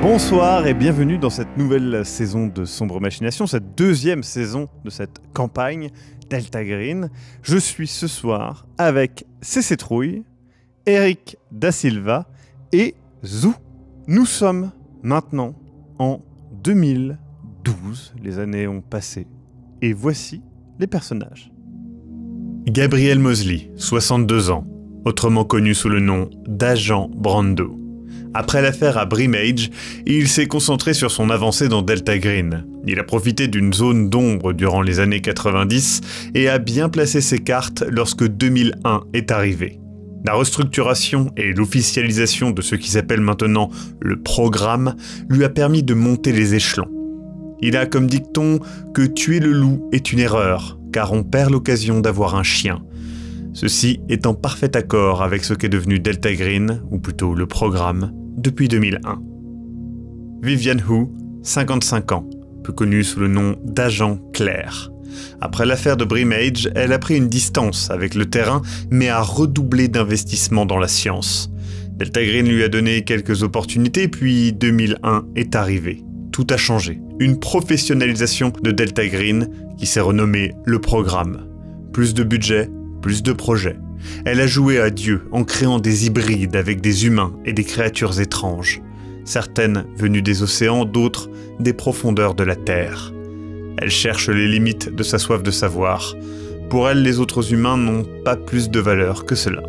Bonsoir et bienvenue dans cette nouvelle saison de Sombre Machination, cette deuxième saison de cette campagne Delta Green. Je suis ce soir avec CC Trouille, Eric Da Silva et Zou. Nous sommes maintenant en 2012, les années ont passé, et voici les personnages. Gabriel Mosley, 62 ans, autrement connu sous le nom d'Agent Brando. Après l'affaire à Brimage, il s'est concentré sur son avancée dans Delta Green. Il a profité d'une zone d'ombre durant les années 90 et a bien placé ses cartes lorsque 2001 est arrivé. La restructuration et l'officialisation de ce qui s'appelle maintenant le programme lui a permis de monter les échelons. Il a comme dicton que tuer le loup est une erreur, car on perd l'occasion d'avoir un chien. Ceci est en parfait accord avec ce qu'est devenu Delta Green, ou plutôt le programme, depuis 2001. Vivian Hu, 55 ans, peu connue sous le nom d'Agent Claire. Après l'affaire de Brimage, elle a pris une distance avec le terrain, mais a redoublé d'investissement dans la science. Delta Green lui a donné quelques opportunités, puis 2001 est arrivé. Tout a changé. Une professionnalisation de Delta Green qui s'est renommée le programme. Plus de budget, plus de projets. Elle a joué à Dieu en créant des hybrides avec des humains et des créatures étranges. Certaines venues des océans, d'autres des profondeurs de la terre. Elle cherche les limites de sa soif de savoir. Pour elle, les autres humains n'ont pas plus de valeur que cela.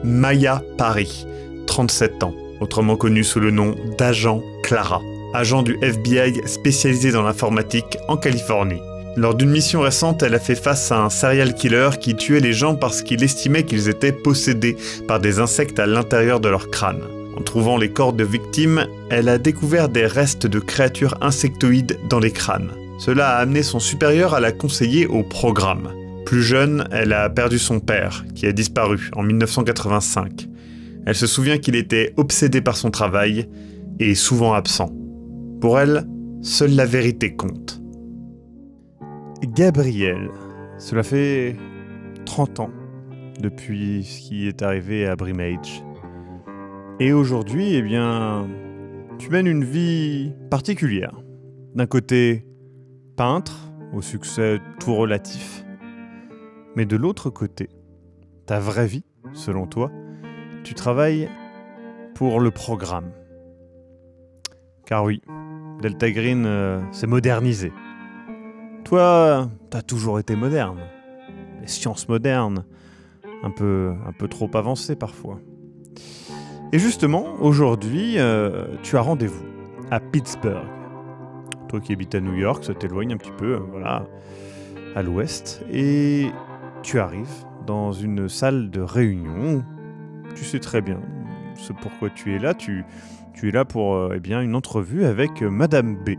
Maya Paris, 37 ans, autrement connue sous le nom d'Agent Clara, agent du FBI spécialisé dans l'informatique en Californie. Lors d'une mission récente, elle a fait face à un serial killer qui tuait les gens parce qu'il estimait qu'ils étaient possédés par des insectes à l'intérieur de leur crâne. En trouvant les corps de victimes, elle a découvert des restes de créatures insectoïdes dans les crânes. Cela a amené son supérieur à la conseiller au programme. Plus jeune, elle a perdu son père, qui a disparu en 1985. Elle se souvient qu'il était obsédé par son travail et souvent absent. Pour elle, seule la vérité compte. Gabriel, cela fait 30 ans depuis ce qui est arrivé à Brimage. Et aujourd'hui, eh bien, tu mènes une vie particulière. D'un côté, peintre, au succès tout relatif. Mais de l'autre côté, ta vraie vie, selon toi, tu travailles pour le programme. Car oui, Delta Green s'est modernisé. Toi, t'as toujours été moderne. Les sciences modernes, un peu trop avancées parfois. Et justement, aujourd'hui, tu as rendez-vous à Pittsburgh. Toi qui habites à New York, ça t'éloigne un petit peu, voilà, à l'ouest. Et tu arrives dans une salle de réunion. Tu sais très bien ce pourquoi tu es là. Tu es là pour une entrevue avec Madame B.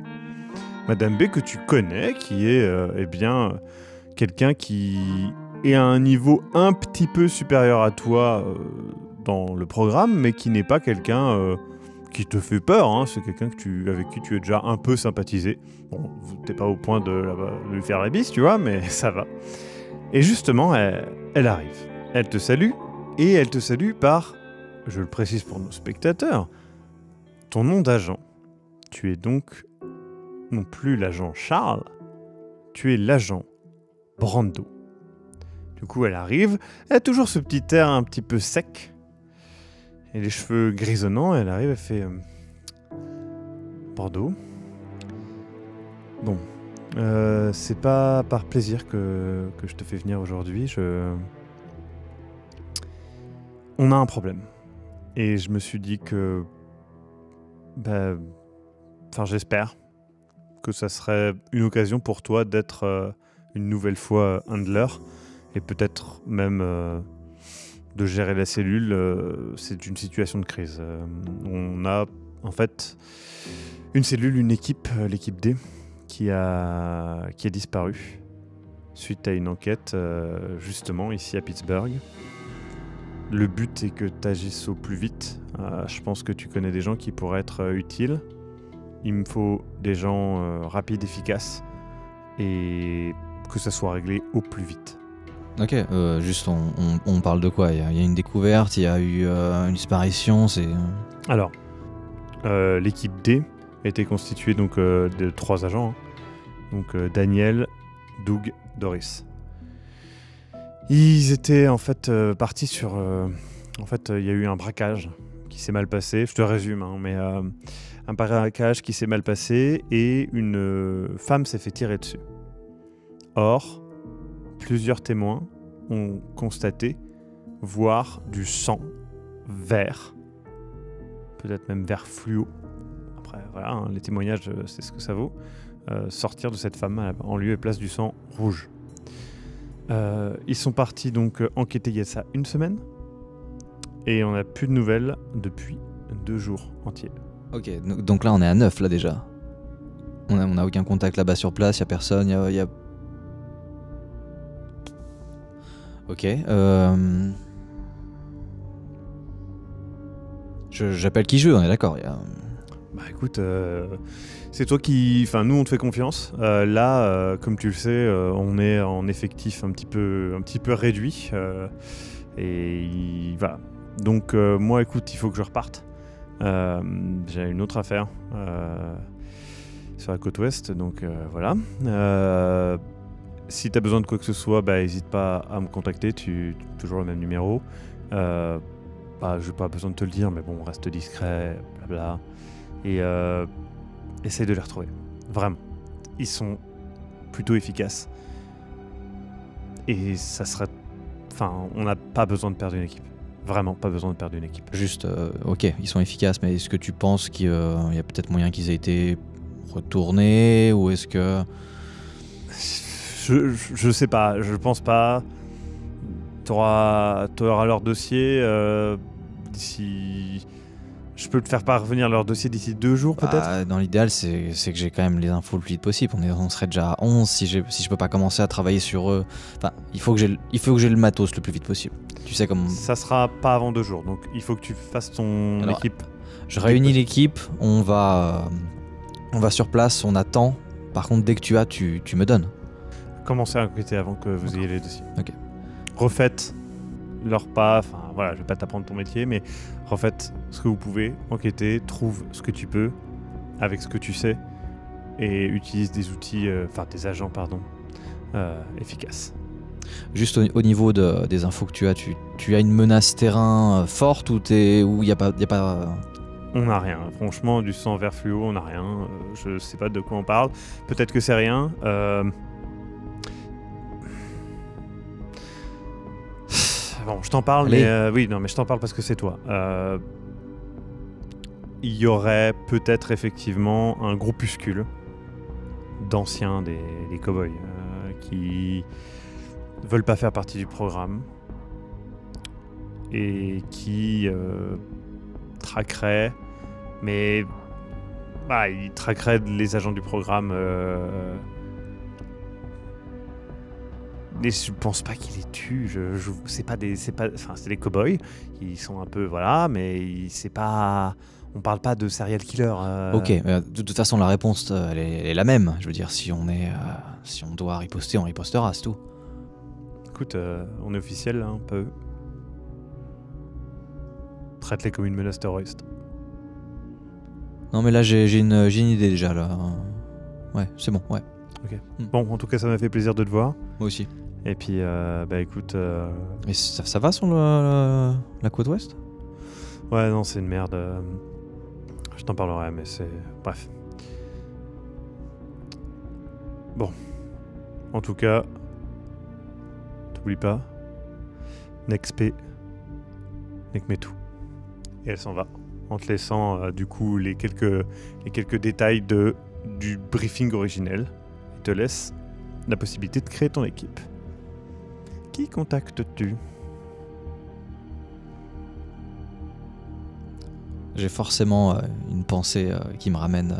Madame B que tu connais, qui est quelqu'un qui est à un niveau un petit peu supérieur à toi dans le programme, mais qui n'est pas quelqu'un qui te fait peur, hein. C'est quelqu'un avec qui tu es déjà un peu sympathisé. Bon, t'es pas au point de lui faire la bise, tu vois, mais ça va. Et justement, elle arrive. Elle te salue, et elle te salue par, je le précise pour nos spectateurs, ton nom d'agent. Tu es donc non plus l'agent Charles, tu es l'agent Brando. Du coup, elle arrive, elle a toujours ce petit air un petit peu sec, et les cheveux grisonnants, elle arrive, elle fait Bordeaux. Bon, c'est pas par plaisir que je te fais venir aujourd'hui, on a un problème. Et je me suis dit que... j'espère que ça serait une occasion pour toi d'être une nouvelle fois handler et peut-être même de gérer la cellule. C'est une situation de crise. On a en fait une cellule, une équipe, l'équipe D, qui a disparu suite à une enquête justement ici à Pittsburgh. Le but est que tu agisses au plus vite. Je pense que tu connais des gens qui pourraient être utiles. Il me faut des gens rapides, efficaces, et que ça soit réglé au plus vite. Ok, juste on parle de quoi? Il y a une découverte, il y a eu une disparition, c'est... Alors, l'équipe D a été constituée donc, de 3 agents. Donc Daniel, Doug, Doris. Ils étaient en fait partis sur... en fait, il y a eu un braquage qui s'est mal passé. Je te résume, mais un braquage qui s'est mal passé et une femme s'est fait tirer dessus. Or, plusieurs témoins ont constaté voir du sang vert, peut-être même vert fluo. Après, voilà, les témoignages, c'est ce que ça vaut. Sortir de cette femme en lieu et place du sang rouge. Ils sont partis donc enquêter il y a ça 1 semaine et on n'a plus de nouvelles depuis 2 jours entiers. Ok, donc là on est à 9 là déjà. On a aucun contact là-bas sur place, il y a personne, il y a... Ok, j'appelle qui je veux, on est d'accord. Bah écoute, c'est toi qui... Enfin, nous on te fait confiance. Là, comme tu le sais, on est en effectif un petit peu réduit. Voilà. Donc moi, écoute, il faut que je reparte. J'ai une autre affaire sur la côte ouest, donc voilà. Si tu as besoin de quoi que ce soit, bah n'hésite pas à me contacter, toujours le même numéro. J'ai pas besoin de te le dire, mais bon, reste discret, blabla. Et essaye de les retrouver. Vraiment. Ils sont plutôt efficaces. Et ça serait... Enfin, on n'a pas besoin de perdre une équipe. Vraiment pas besoin de perdre une équipe. Juste, ok, ils sont efficaces, mais est-ce que tu penses qu'il y a peut-être moyen qu'ils aient été retournés, ou est-ce que... Je sais pas, je pense pas. T'auras leur dossier d'ici... Je peux te faire parvenir leur dossier d'ici 2 jours peut-être. Dans l'idéal, c'est que j'ai quand même les infos le plus vite possible. On serait déjà à 11 si je peux pas commencer à travailler sur eux. Enfin, il faut que j'ai le matos le plus vite possible. Tu sais comme... Ça sera pas avant 2 jours, donc il faut que tu fasses ton équipe. Je réunis l'équipe, on va sur place, on attend. Par contre, dès que tu as, tu me donnes. Commencez à enquêter avant que vous ayez les dossiers. Ok. Refaites leur pas, enfin voilà, je vais pas t'apprendre ton métier, mais refaites ce que vous pouvez, enquêtez, trouve ce que tu peux avec ce que tu sais et utilise des outils, des agents, efficaces. Juste au niveau des infos que tu as une menace terrain forte ou il y a pas... On n'a rien, franchement, du sang vert fluo, on n'a rien. Je sais pas de quoi on parle. Peut-être que c'est rien. Bon, je t'en parle, mais je t'en parle parce que c'est toi. Il y aurait peut-être effectivement un groupuscule d'anciens des cow-boys qui veulent pas faire partie du programme et qui traqueraient, mais ils traqueraient les agents du programme. Mais je pense pas qu'ils les tuent. C'est des cow-boys. Ils sont un peu mais c'est pas. On parle pas de serial killer. Ok, de toute façon la réponse elle est la même. Je veux dire, si on doit riposter, on ripostera, c'est tout. Écoute, on est officiel là, un peu. Traite-les comme une menace terroriste. Non mais là j'ai une idée déjà là. Ouais, c'est bon, ouais. Ok. Bon, en tout cas, ça m'a fait plaisir de te voir. Moi aussi. Et puis, écoute... Et ça va sur la côte ouest ? Ouais, non, c'est une merde. Je t'en parlerai, mais c'est... Bref. Bon. En tout cas, t'oublies pas, Nexp, Nekmetu. Et elle s'en va, en te laissant du coup les quelques détails du briefing originel. Elle te laisse la possibilité de créer ton équipe. Qui contactes-tu ? J'ai forcément une pensée qui me ramène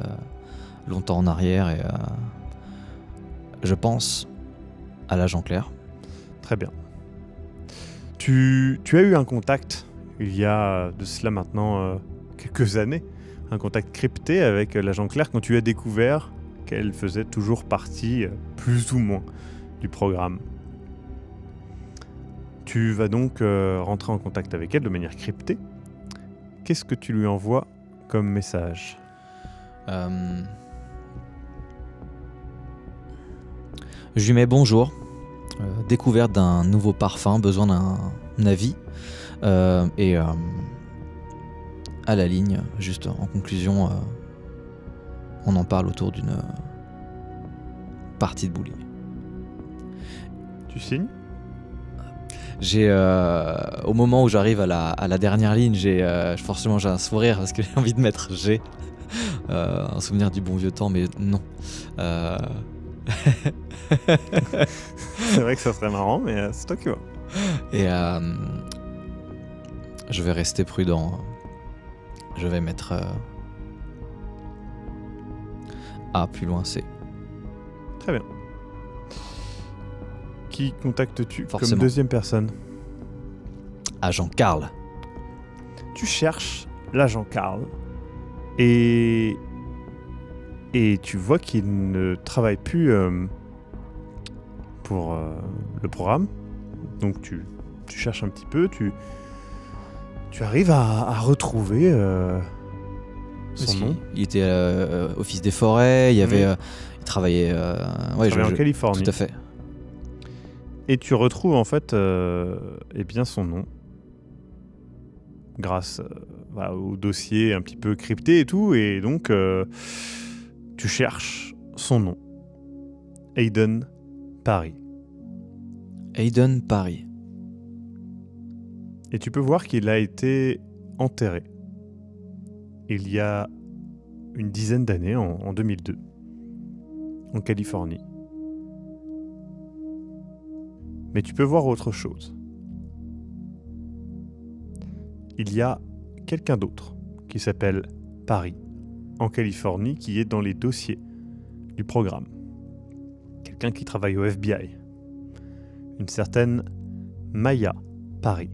longtemps en arrière et je pense à l'agent Claire. Très bien. Tu as eu un contact, il y a de cela maintenant quelques années, un contact crypté avec l'agent Claire quand tu as découvert qu'elle faisait toujours partie, plus ou moins, du programme. Tu vas donc rentrer en contact avec elle de manière cryptée. Qu'est-ce que tu lui envoies comme message ? Je lui mets bonjour, découverte d'un nouveau parfum, besoin d'un avis, et à la ligne, juste en conclusion, on en parle autour d'une partie de bowling. Tu signes ? Au moment où j'arrive à la dernière ligne, forcément j'ai un sourire parce que j'ai envie de mettre G, un souvenir du bon vieux temps, mais non. C'est vrai que ça serait marrant, mais c'est toi qui vois. Et je vais rester prudent. Je vais mettre A plus loin C. Très bien. Qui contactes-tu Forcément. comme deuxième personne ? Agent Karl. Tu cherches l'agent Karl et tu vois qu'il ne travaille plus pour le programme. Donc tu cherches un petit peu, tu arrives à retrouver son nom. Il était office des forêts, il travaillait Il travaillait en Californie. Tout à fait. Et tu retrouves en fait bien son nom grâce au dossier un petit peu crypté et tout, et donc tu cherches son nom. Aiden Paris. Aiden Paris. Et tu peux voir qu'il a été enterré il y a une dizaine d'années, en 2002, en Californie. Mais tu peux voir autre chose. Il y a quelqu'un d'autre qui s'appelle Paris, en Californie, qui est dans les dossiers du programme. Quelqu'un qui travaille au FBI. Une certaine Maya Paris.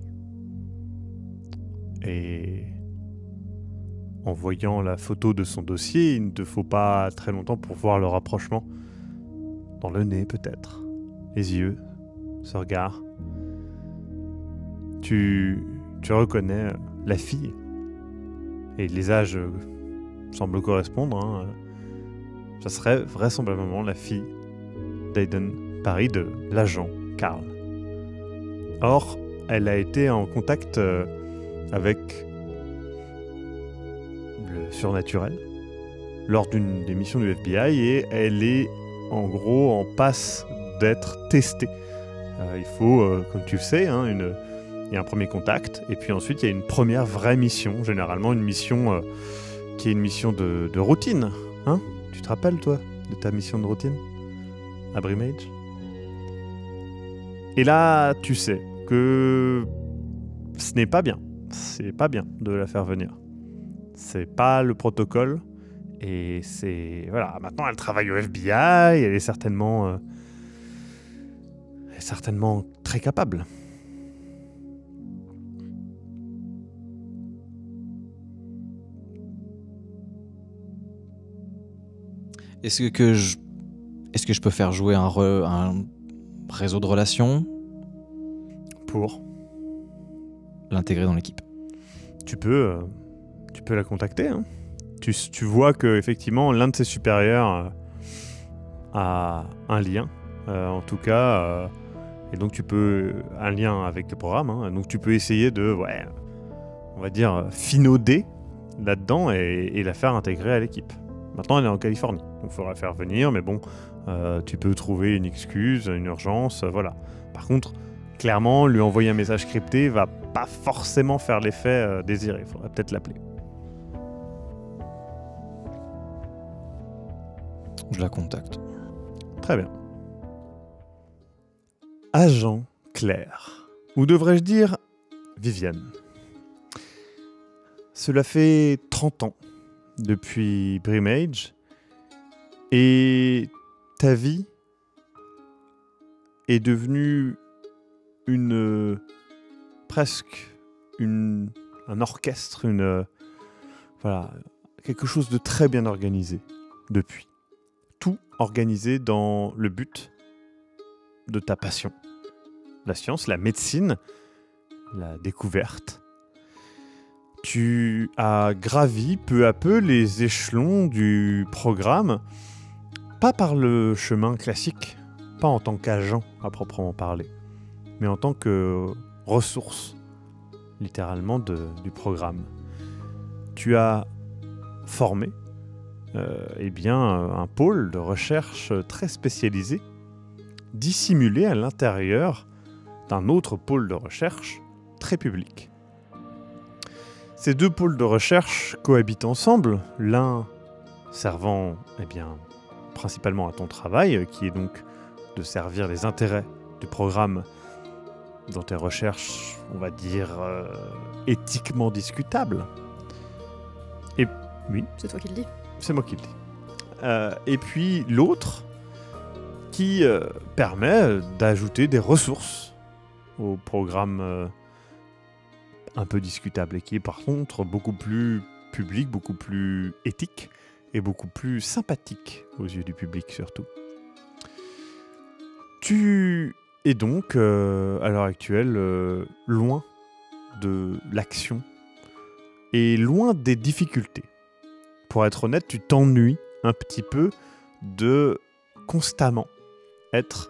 Et en voyant la photo de son dossier, il ne te faut pas très longtemps pour voir le rapprochement. Dans le nez peut-être, les yeux, ce regard. Tu reconnais la fille. Et les âges semblent correspondre. Hein. Ça serait vraisemblablement la fille d'Aiden Paris, de l'agent Karl. Or, elle a été en contact avec le surnaturel lors d'une des missions du FBI et elle est en gros en passe d'être testée. Il faut, comme tu le sais, hein, il y a un premier contact et puis ensuite il y a une première vraie mission, généralement une mission qui est une mission de routine. Hein, tu te rappelles toi de ta mission de routine à Brimage? Et là, tu sais que ce n'est pas bien. C'est pas bien de la faire venir. C'est pas le protocole. Et c'est... Voilà, maintenant elle travaille au FBI, elle est certainement très capable. Est-ce que je peux faire jouer un réseau de relations Pour l'intégrer dans l'équipe? Tu peux la contacter. Hein. Tu vois que effectivement l'un de ses supérieurs a un lien, en tout cas, et donc tu peux un lien avec le programme. Hein, donc tu peux essayer de, on va dire, finauder là-dedans et la faire intégrer à l'équipe. Maintenant, elle est en Californie, donc il faudra la faire venir, mais bon, tu peux trouver une excuse, une urgence, voilà. Par contre, clairement, lui envoyer un message crypté va pas forcément faire l'effet désiré. Il faudrait peut-être l'appeler. Je la contacte. Très bien. Agent Claire. Ou devrais-je dire Viviane. Cela fait 30 ans depuis Brimage et ta vie est devenue une presque un orchestre, voilà, quelque chose de très bien organisé depuis. Tout organisé dans le but de ta passion. La science, la médecine, la découverte. Tu as gravi peu à peu les échelons du programme, pas par le chemin classique, pas en tant qu'agent à proprement parler, mais en tant que ressource, littéralement, du programme. Tu as formé un pôle de recherche très spécialisé, dissimulé à l'intérieur d'un autre pôle de recherche très public. Ces deux pôles de recherche cohabitent ensemble, l'un servant principalement à ton travail, qui est donc de servir les intérêts du programme dans tes recherches, on va dire, éthiquement discutables. Et oui, C'est toi qui le dis. c'est moi qui le dis. Et puis l'autre qui permet d'ajouter des ressources au programme un peu discutable et qui est par contre beaucoup plus public, beaucoup plus éthique et beaucoup plus sympathique aux yeux du public surtout. Tu es donc à l'heure actuelle loin de l'action et loin des difficultés. Pour être honnête, tu t'ennuies un petit peu de constamment être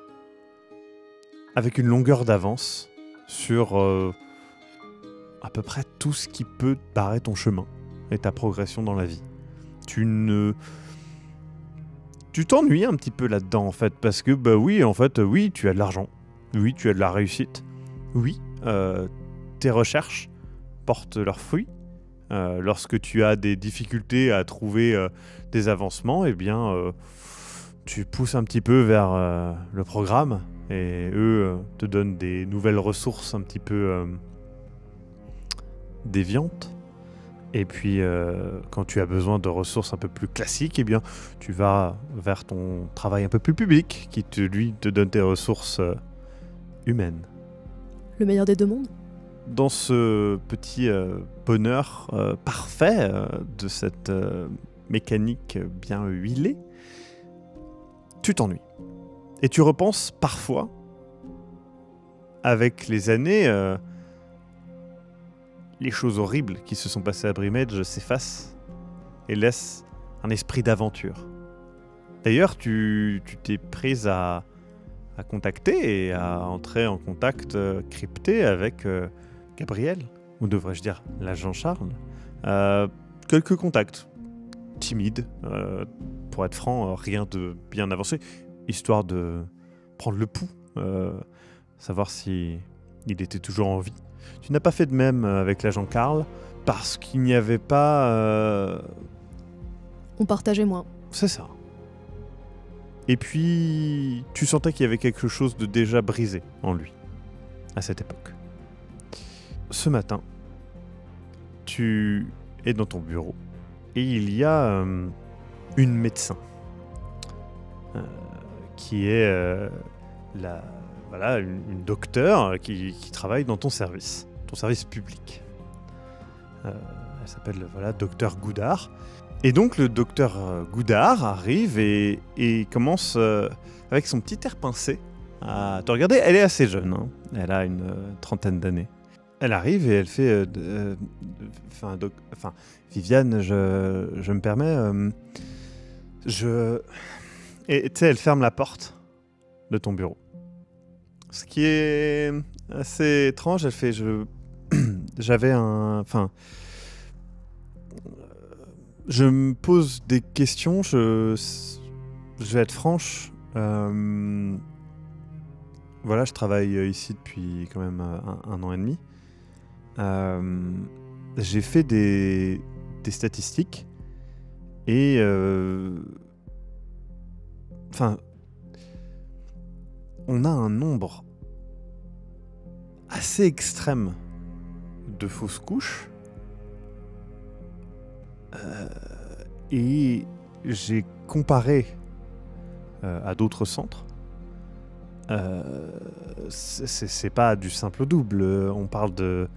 avec une longueur d'avance sur à peu près tout ce qui peut barrer ton chemin et ta progression dans la vie. Tu t'ennuies un petit peu là-dedans en fait, parce que oui, tu as de l'argent, oui, tu as de la réussite, oui, tes recherches portent leurs fruits. Lorsque tu as des difficultés à trouver des avancements, tu pousses un petit peu vers le programme et eux te donnent des nouvelles ressources un petit peu déviantes. Et puis, quand tu as besoin de ressources un peu plus classiques, tu vas vers ton travail un peu plus public, qui te donne tes ressources humaines. Le meilleur des deux mondes. Dans ce petit bonheur parfait de cette mécanique bien huilée, tu t'ennuies. Et tu repenses parfois, avec les années, les choses horribles qui se sont passées à Brimage s'effacent et laissent un esprit d'aventure. D'ailleurs, tu t'es prise à contacter et à entrer en contact crypté avec Gabriel, ou devrais-je dire l'agent Charles. Quelques contacts timides, pour être franc, rien de bien avancé, histoire de prendre le pouls, savoir si il était toujours en vie. Tu n'as pas fait de même avec l'agent Karl, parce qu'il n'y avait pas... On partageait moins. C'est ça. Et puis, tu sentais qu'il y avait quelque chose de déjà brisé en lui, à cette époque. Ce matin, tu es dans ton bureau, et il y a une médecin, qui est une docteure qui travaille dans ton service public. Elle s'appelle docteur Goudard. Et donc le docteur Goudard arrive et commence avec son petit air pincé à te regarder. Elle est assez jeune, hein. Elle a une trentaine d'années. Elle arrive et elle fait Viviane, je me permets, et tu sais, elle ferme la porte de ton bureau. Ce qui est assez étrange, elle fait je me pose des questions, je vais être franche. Je travaille ici depuis quand même un an et demi. J'ai fait des statistiques et on a un nombre assez extrême de fausses couches. Et j'ai comparé à d'autres centres c'est pas du simple au double. On parle de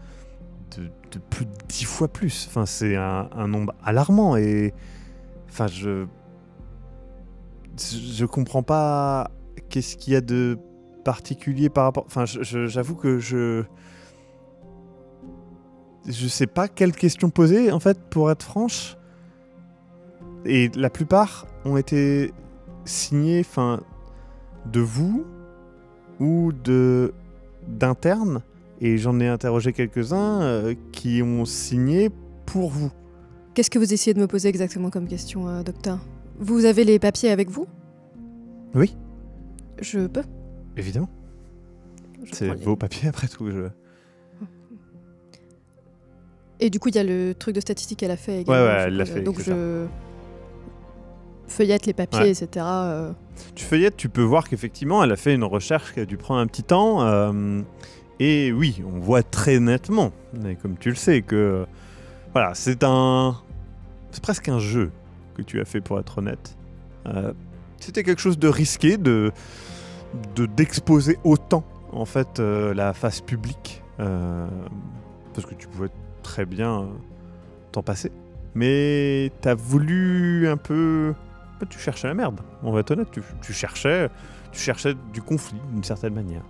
plus de 10 fois plus. Enfin, c'est un nombre alarmant et enfin, je comprends pas qu'est-ce qu'il y a de particulier par rapport. Enfin, j'avoue que je sais pas quelle question poser en fait, pour être franche. Et la plupart ont été signés, enfin, de vous ou d'internes. Et j'en ai interrogé quelques-uns qui ont signé pour vous. Qu'est-ce que vous essayez de me poser exactement comme question, docteur? Vous avez les papiers avec vous? Oui. Je peux? Évidemment. C'est vos papiers après tout. Et du coup, il y a le truc de statistique qu'elle a fait également. Ouais, elle l'a fait. Donc je feuillette les papiers, Ouais. etc. Tu feuillettes, tu peux voir qu'effectivement, elle a fait une recherche qui a dû prendre un petit temps. Et oui, on voit très nettement, mais comme tu le sais, que voilà, c'est presque un jeu que tu as fait, pour être honnête. C'était quelque chose de risqué d'exposer autant en fait la face publique, parce que tu pouvais très bien t'en passer. Mais t'as voulu un peu, tu cherchais la merde. On va être honnête, tu cherchais du conflit d'une certaine manière.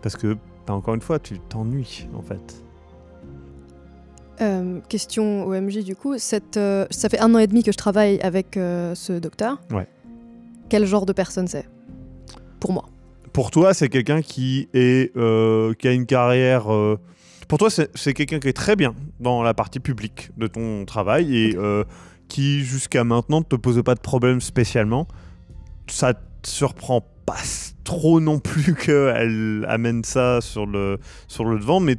Parce que encore une fois, tu t'ennuies, en fait. Question OMJ, du coup. Ça fait 1 an et demi que je travaille avec ce docteur. Ouais. Quel genre de personne c'est? Pour moi. Pour toi, c'est quelqu'un qui a une carrière... Pour toi, c'est quelqu'un qui est très bien dans la partie publique de ton travail et qui, jusqu'à maintenant, ne te pose pas de problème spécialement. Ça te surprend pas trop non plus qu'elle amène ça sur le devant, mais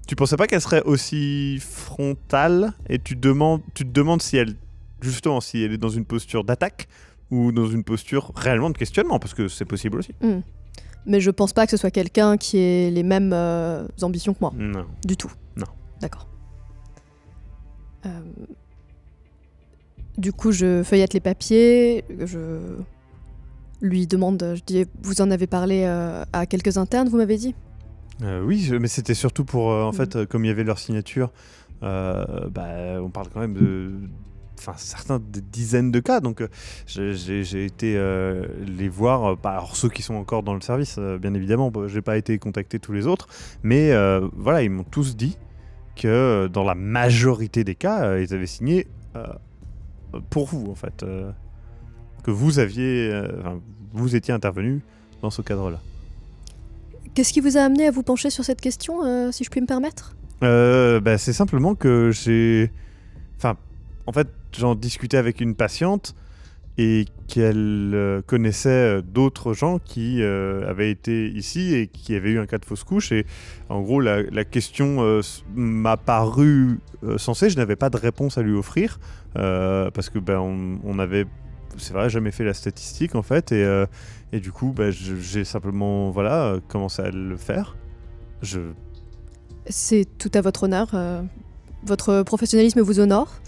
tu pensais pas qu'elle serait aussi frontale et tu te demandes si elle est dans une posture d'attaque ou dans une posture réellement de questionnement, parce que c'est possible aussi. Mais je pense pas que ce soit quelqu'un qui ait les mêmes ambitions que moi. Non. Du tout. Non. D'accord. Du coup, je feuillette les papiers, je lui demande, je dis, vous en avez parlé à quelques internes, vous m'avez dit? Oui, mais c'était surtout pour, en fait, comme il y avait leur signature, on parle quand même de certains des dizaines de cas, donc j'ai été les voir, alors ceux qui sont encore dans le service, bien évidemment, j'ai pas été contacter tous les autres, mais voilà, ils m'ont tous dit que dans la majorité des cas, ils avaient signé pour vous, en fait, que vous étiez intervenu dans ce cadre-là. Qu'est-ce qui vous a amené à vous pencher sur cette question, si je puis me permettre? C'est simplement que en fait, j'en discutais avec une patiente et qu'elle connaissait d'autres gens qui avaient été ici et qui avaient eu un cas de fausse couche. Et en gros, la question m'a paru sensée. Je n'avais pas de réponse à lui offrir parce que on avait, c'est vrai, jamais fait la statistique en fait. Et du coup, j'ai simplement commencé à le faire. C'est tout à votre honneur. Votre professionnalisme vous honore.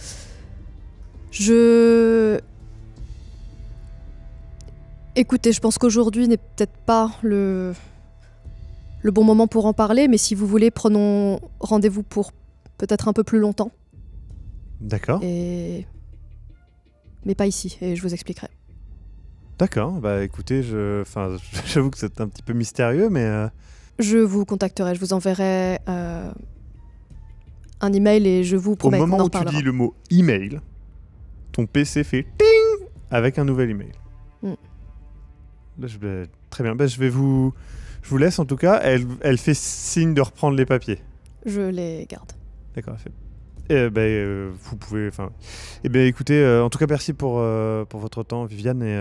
Écoutez, je pense qu'aujourd'hui n'est peut-être pas le bon moment pour en parler, mais si vous voulez, prenons rendez-vous pour peut-être un peu plus longtemps. D'accord. Mais pas ici, et je vous expliquerai. D'accord, écoutez, j'avoue que c'est un petit peu mystérieux, mais... Je vous contacterai, je vous enverrai un email et je vous promets qu'on en reparlera. Au moment où tu dis le mot email, ton PC fait ting avec un nouvel email. Là, très bien, je vous laisse en tout cas. Elle fait signe de reprendre les papiers. Je les garde. D'accord, elle fait. Vous pouvez... écoutez, en tout cas, merci pour votre temps, Viviane. Et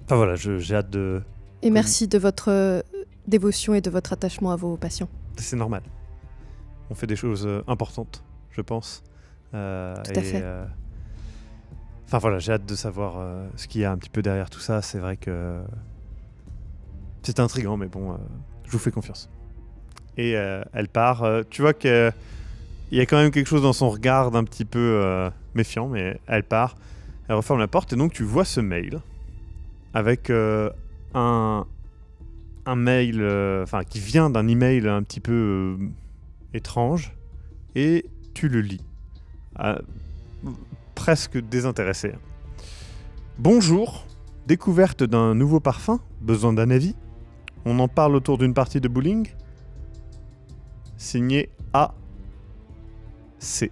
voilà, j'ai hâte de... Et merci de votre dévotion et de votre attachement à vos patients. C'est normal. On fait des choses importantes, je pense. Tout à fait. J'ai hâte de savoir ce qu'il y a un petit peu derrière tout ça. C'est vrai que c'est intriguant, mais bon, je vous fais confiance. Et elle part. Tu vois qu'il y a quand même quelque chose dans son regard d'un petit peu méfiant, mais elle part. Elle referme la porte et donc tu vois ce mail avec un mail, qui vient d'un email un petit peu étrange, et tu le lis, presque désintéressé. Bonjour, découverte d'un nouveau parfum, besoin d'un avis. On en parle autour d'une partie de bowling. Signé A.C.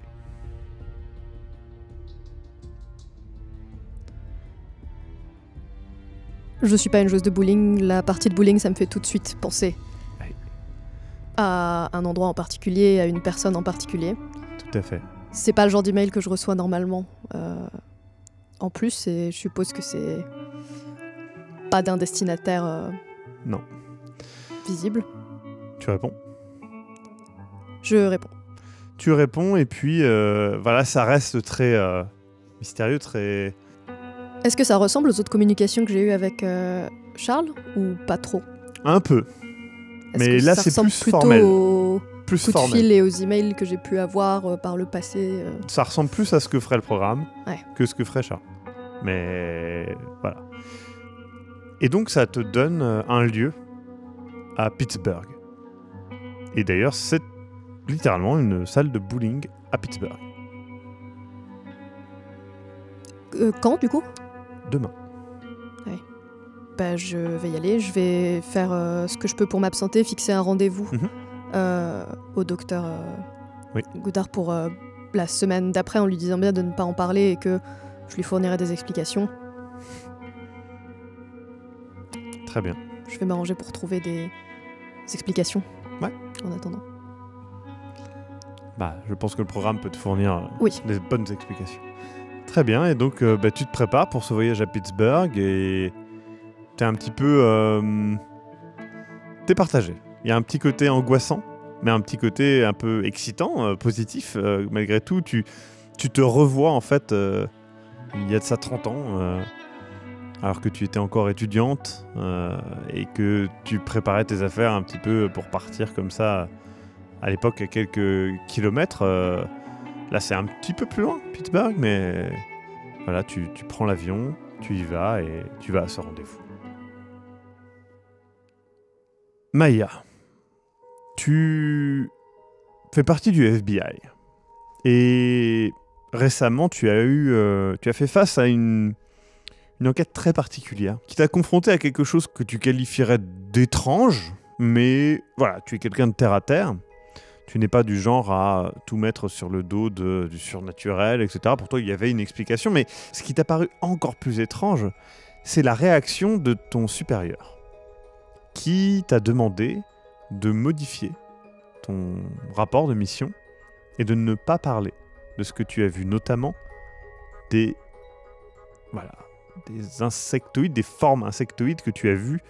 Je suis pas une joueuse de bowling. La partie de bowling, ça me fait tout de suite penser à un endroit en particulier, à une personne en particulier. Tout à fait. C'est pas le genre d'email que je reçois normalement. En plus, et je suppose que c'est pas d'un destinataire Non. visible. Tu réponds. Je réponds. Tu réponds et puis ça reste très mystérieux, très... Est-ce que ça ressemble aux autres communications que j'ai eues avec Charles ou pas trop? Un peu. Est-ce Mais que là, ça c'est ressemble plus plutôt formel. aux Plus coups de formel. fil et aux emails que j'ai pu avoir par le passé Ça ressemble plus à ce que ferait le programme Ouais. que ce que ferait Charles. Mais voilà. Et donc ça te donne un lieu à Pittsburgh. Et d'ailleurs, c'est littéralement une salle de bowling à Pittsburgh. Quand, du coup? Demain. Bah, je vais y aller. Je vais faire ce que je peux pour m'absenter, fixer un rendez-vous au docteur Oui. Goudard pour la semaine d'après, en lui disant bien de ne pas en parler et que je lui fournirai des explications. Très bien. Je vais m'arranger pour trouver des explications. Ouais. En attendant. Je pense que le programme peut te fournir Oui. des bonnes explications. Très bien, et donc tu te prépares pour ce voyage à Pittsburgh et t'es un petit peu... t'es partagé. Il y a un petit côté angoissant, mais un petit côté un peu excitant, positif. Malgré tout, tu te revois en fait il y a de ça 30 ans, alors que tu étais encore étudiante et que tu préparais tes affaires un petit peu pour partir comme ça à l'époque à quelques kilomètres. Là, c'est un petit peu plus loin, Pittsburgh, mais voilà, tu prends l'avion, tu y vas et tu vas à ce rendez-vous. Maya, tu fais partie du FBI et récemment, tu as fait face à une enquête très particulière qui t'a confronté à quelque chose que tu qualifierais d'étrange, mais voilà, tu es quelqu'un de terre à terre. Tu n'es pas du genre à tout mettre sur le dos du surnaturel, etc. Pour toi, il y avait une explication. Mais ce qui t'a paru encore plus étrange, c'est la réaction de ton supérieur, qui t'a demandé de modifier ton rapport de mission et de ne pas parler de ce que tu as vu, notamment des insectoïdes, des formes insectoïdes que tu as vues,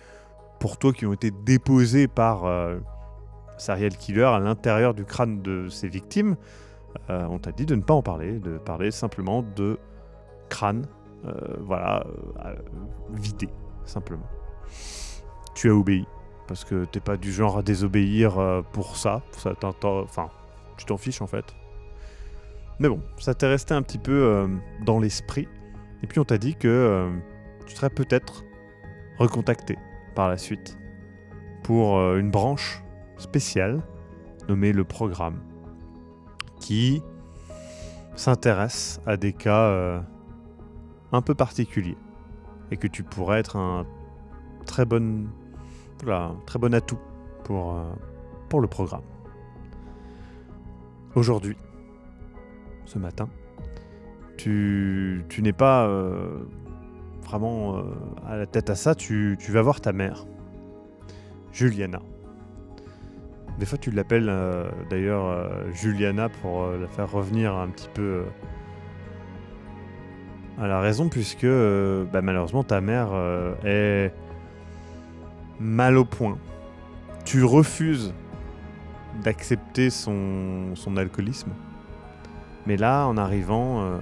pour toi, qui ont été déposées par... serial killer à l'intérieur du crâne de ses victimes. On t'a dit de ne pas en parler, de parler simplement de crâne, vidé, simplement. Tu as obéi, parce que t'es pas du genre à désobéir pour ça tu t'en fiches en fait. Mais bon, ça t'est resté un petit peu dans l'esprit, et puis on t'a dit que tu serais peut-être recontacté par la suite pour une branche spécial nommé le programme, qui s'intéresse à des cas un peu particuliers et que tu pourrais être un très bon atout pour le programme. Aujourd'hui, ce matin, tu n'es pas vraiment à la tête à ça, tu vas voir ta mère, Juliana. Des fois, tu l'appelles d'ailleurs Juliana pour la faire revenir un petit peu à la raison, puisque malheureusement, ta mère est mal au point. Tu refuses d'accepter son alcoolisme. Mais là, en arrivant,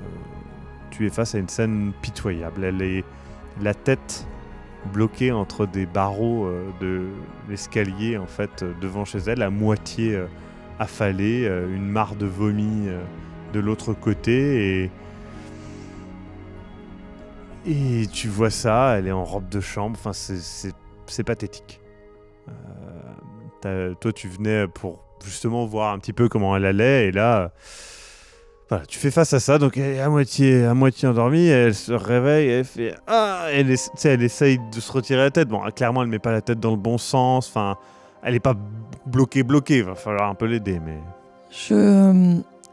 tu es face à une scène pitoyable. Elle est la tête bloquée entre des barreaux de l'escalier, en fait, devant chez elle, à moitié affalée, une mare de vomi de l'autre côté, et Et tu vois ça, elle est en robe de chambre, enfin c'est pathétique. Toi tu venais pour justement voir un petit peu comment elle allait, et là, voilà, tu fais face à ça, donc elle est à moitié endormie, elle se réveille, elle fait « Ah !» elle essaye de se retirer la tête, bon clairement elle met pas la tête dans le bon sens, enfin elle est pas bloquée, il va falloir un peu l'aider, mais...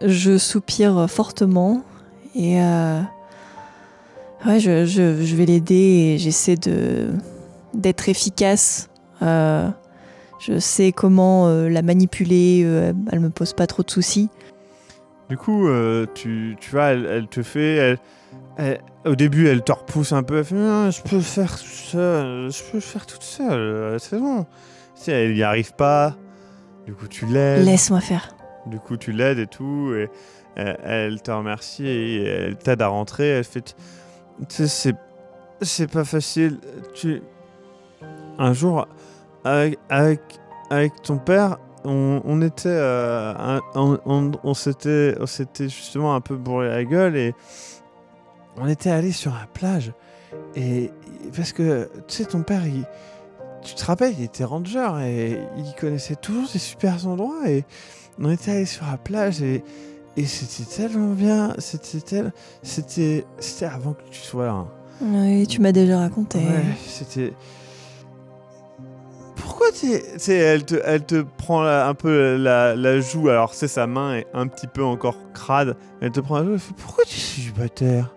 Je soupire fortement et ouais, je vais l'aider et j'essaie d'être efficace. Je sais comment la manipuler, elle me pose pas trop de soucis. Du coup, tu vois, elle te fait... au début, elle te repousse un peu, elle fait « Je peux le faire toute seule, c'est bon. » Tu sais, elle y arrive pas, du coup tu l'aides. Laisse-moi faire. Du coup tu l'aides et tout, et elle te remercie et elle t'aide à rentrer, elle fait « Tu sais, c'est pas facile, Un jour, avec ton père, on était... on s'était justement un peu bourré la gueule et on était allé sur la plage. Et parce que, tu sais, ton père, tu te rappelles, il était ranger et il connaissait toujours des super endroits. Et on était allé sur la plage et c'était tellement bien. C'était avant que tu sois là. Hein. Oui, tu m'as déjà raconté. Ouais, c'était... Pourquoi elle te prend un peu la joue, alors c'est sa main est un petit peu encore crade, elle te prend la joue, elle fait pourquoi tu es célibataire?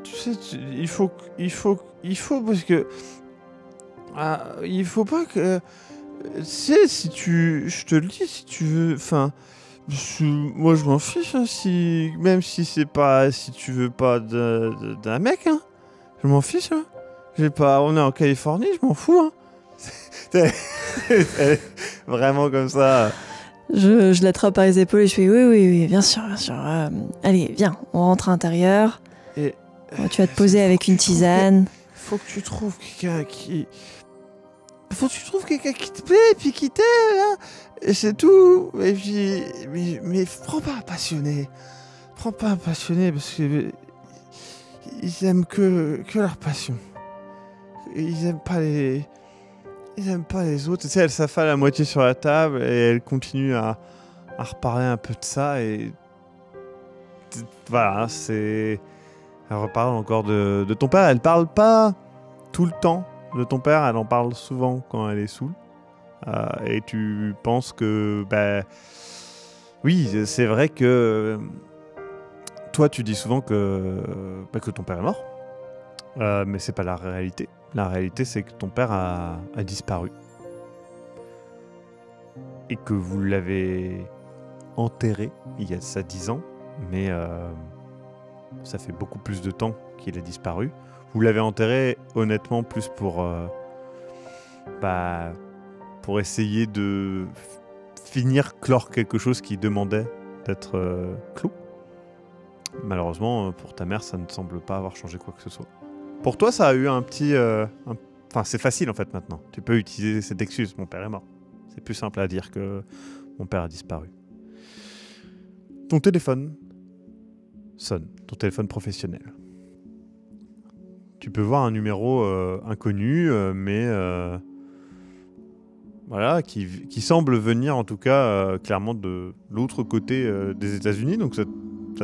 Tu sais, il faut parce que il faut pas que tu sais, je te le dis, si tu veux, enfin moi je m'en fiche hein, même si c'est pas, si tu veux pas d'un mec hein, je m'en fiche hein. On est en Californie, je m'en fous. Hein. Elle est vraiment comme ça. Je l'attrape par les épaules et je fais oui, bien sûr. Allez, viens, on rentre à l'intérieur. Et tu vas te poser avec une tisane. Faut que tu trouves quelqu'un qui... Faut que tu trouves quelqu'un qui te plaît et puis qui t'aime. Hein. Et c'est tout. Et puis... Mais prends pas un passionné. Prends pas un passionné parce que... Ils aiment que leur passion. Ils aiment pas les autres. Tu sais, elle s'affale à moitié sur la table et elle continue à reparler un peu de ça et voilà, elle reparle encore de ton père. Elle parle pas tout le temps de ton père, elle en parle souvent quand elle est saoule. Et tu penses que oui, c'est vrai que toi tu dis souvent que ton père est mort. Mais c'est pas la réalité. La réalité, c'est que ton père a disparu. Et que vous l'avez enterré il y a ça 10 ans, mais ça fait beaucoup plus de temps qu'il a disparu. Vous l'avez enterré, honnêtement, plus pour essayer de clore quelque chose qui demandait d'être clos. Malheureusement, pour ta mère, ça ne semble pas avoir changé quoi que ce soit. Pour toi, ça a eu un petit... Enfin, c'est facile en fait maintenant. Tu peux utiliser cette excuse. Mon père est mort. C'est plus simple à dire que mon père a disparu. Ton téléphone sonne. Ton téléphone professionnel. Tu peux voir un numéro inconnu, mais voilà, qui semble venir en tout cas clairement de l'autre côté des États-Unis. Donc ça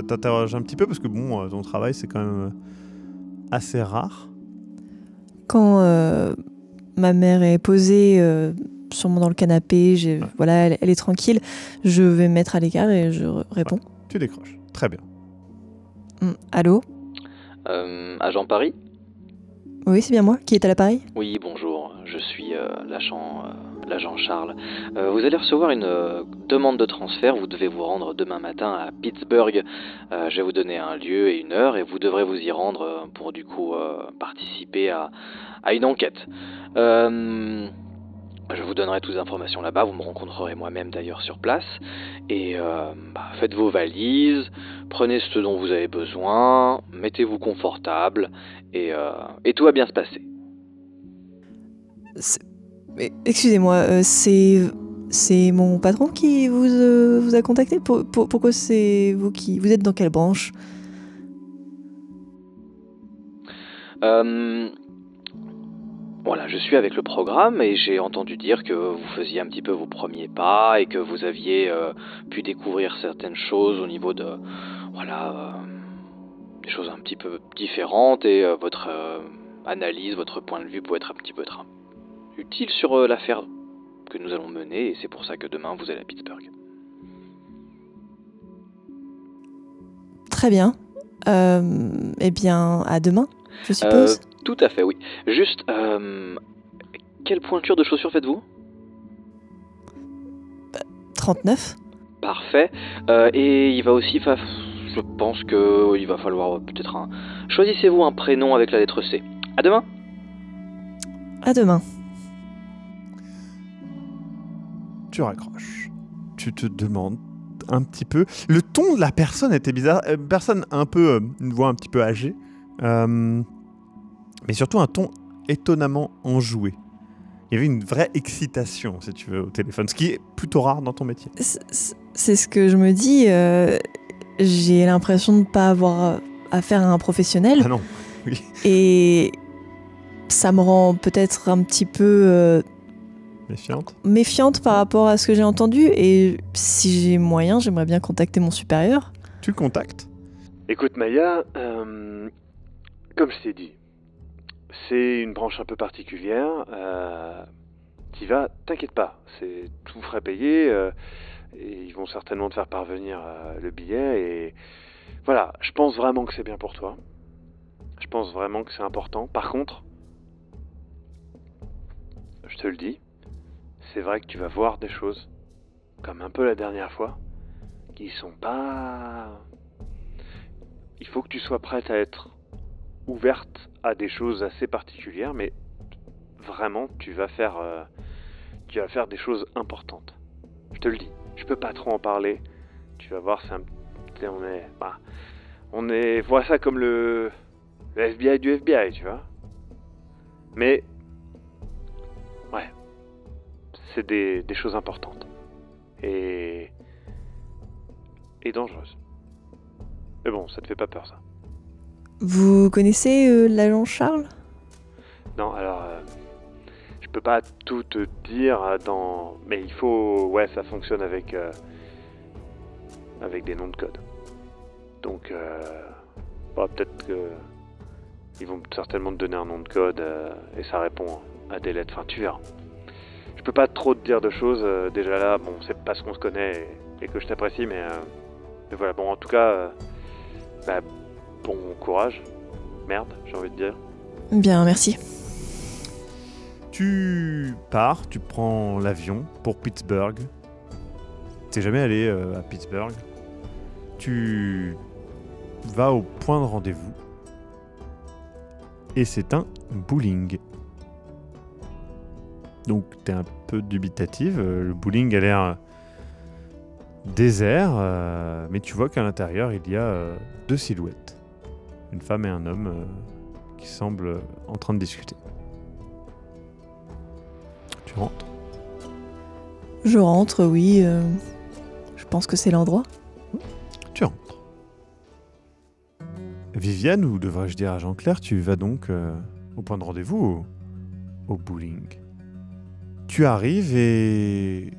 t'interroge un petit peu parce que bon, ton travail c'est quand même assez rare. Quand ma mère est posée sûrement dans le canapé, voilà, elle est tranquille, je vais me mettre à l'écart et je réponds. Ouais, tu décroches, très bien. Allô ? Agent Paris ? Oui, c'est bien moi. Qui est à l'appareil ? Oui, bonjour, je suis l'agent Charles. Vous allez recevoir une demande de transfert, vous devez vous rendre demain matin à Pittsburgh. Je vais vous donner un lieu et une heure et vous devrez vous y rendre pour du coup participer à une enquête. Je vous donnerai toutes les informations là-bas, vous me rencontrerez moi-même d'ailleurs sur place. Et faites vos valises, prenez ce dont vous avez besoin, mettez-vous confortable et tout va bien se passer. Excusez-moi, c'est mon patron qui vous a contacté ? Pourquoi c'est vous qui... Vous êtes dans quelle branche ? Voilà, je suis avec le programme et j'ai entendu dire que vous faisiez un petit peu vos premiers pas et que vous aviez pu découvrir certaines choses au niveau de... Voilà, des choses un petit peu différentes et votre analyse, votre point de vue peut être un petit peu utile sur l'affaire que nous allons mener et c'est pour ça que demain vous allez à Pittsburgh. Très bien. Eh bien, à demain, je suppose. Tout à fait, oui. Juste, quelle pointure de chaussures faites-vous ? 39. Parfait. Et il va aussi, je pense que il va falloir peut-être un... Choisissez-vous un prénom avec la lettre C. À demain. À demain. Tu raccroches. Tu te demandes un petit peu. Le ton de la personne était bizarre. Personne un peu, une voix un petit peu âgée. Mais surtout un ton étonnamment enjoué. Il y avait une vraie excitation, si tu veux, au téléphone, ce qui est plutôt rare dans ton métier. C'est ce que je me dis. J'ai l'impression de ne pas avoir affaire à un professionnel. Ah non, oui. Et ça me rend peut-être un petit peu méfiante par rapport à ce que j'ai entendu. Et si j'ai moyen, j'aimerais bien contacter mon supérieur. Tu le contactes ? Écoute Maya, comme je t'ai dit, c'est une branche un peu particulière. T'y vas, t'inquiète pas, c'est tout frais payé et ils vont certainement te faire parvenir le billet. Et voilà, je pense vraiment que c'est bien pour toi. Je pense vraiment que c'est important. Par contre, je te le dis, c'est vrai que tu vas voir des choses, comme un peu la dernière fois, qui sont pas... Il faut que tu sois prête à être ouverte à des choses assez particulières, mais vraiment, tu vas faire des choses importantes. Je te le dis. Je peux pas trop en parler. Tu vas voir, vois ça comme le FBI du FBI, tu vois. Mais ouais, c'est des choses importantes et dangereuses. Mais bon, ça te fait pas peur, ça? Vous connaissez l'agent Charles ? Non, alors... je peux pas tout te dire mais il faut... Ouais, ça fonctionne avec des noms de code. Donc, peut-être que... Ils vont certainement te donner un nom de code et ça répond à des lettres. Enfin, tu verras. Je peux pas trop te dire de choses. Déjà là, bon, c'est parce qu'on se connaît et que je t'apprécie, mais voilà. Bon, en tout cas... bon courage. Merde, j'ai envie de dire. Bien, merci. Tu pars, tu prends l'avion pour Pittsburgh. T'es jamais allé à Pittsburgh. Tu vas au point de rendez-vous. Et c'est un bowling. Donc t'es un peu dubitative. Le bowling a l'air désert, mais tu vois qu'à l'intérieur il y a deux silhouettes. Une femme et un homme qui semblent en train de discuter. Tu rentres ? Je rentre, oui. Je pense que c'est l'endroit. Tu rentres. Viviane, ou devrais-je dire à Jean-Claire, tu vas donc au point de rendez-vous au bowling. Tu arrives et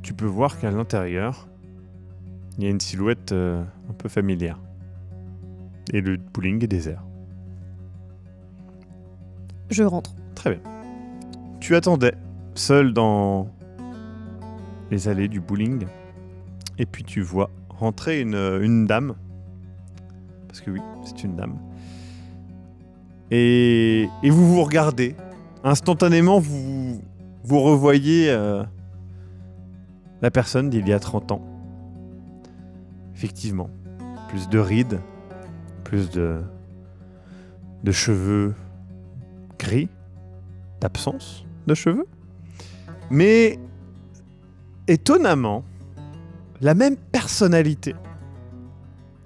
tu peux voir qu'à l'intérieur, il y a une silhouette un peu familière. Et le bowling est désert. Je rentre. Très bien. Tu attendais, seul dans les allées du bowling, et puis tu vois rentrer une dame. Parce que oui, c'est une dame. Et vous vous regardez. Instantanément, vous revoyez la personne d'il y a 30 ans. Effectivement. Plus de rides, plus de cheveux gris, d'absence de cheveux. Mais étonnamment, la même personnalité.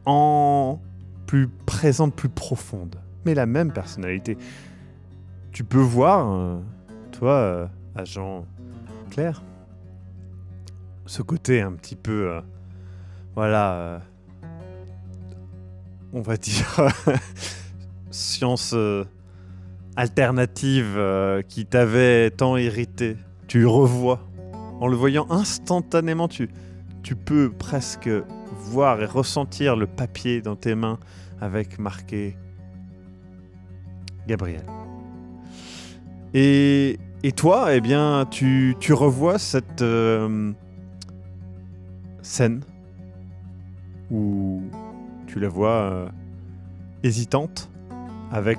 En plus présente, plus profonde. Mais la même personnalité. Tu peux voir, toi, agent Claire, ce côté un petit peu, on va dire, science alternative qui t'avait tant irrité, tu revois. En le voyant instantanément, tu peux presque voir et ressentir le papier dans tes mains avec marqué Gabriel. Et toi, eh bien, tu revois cette scène où tu la vois hésitante avec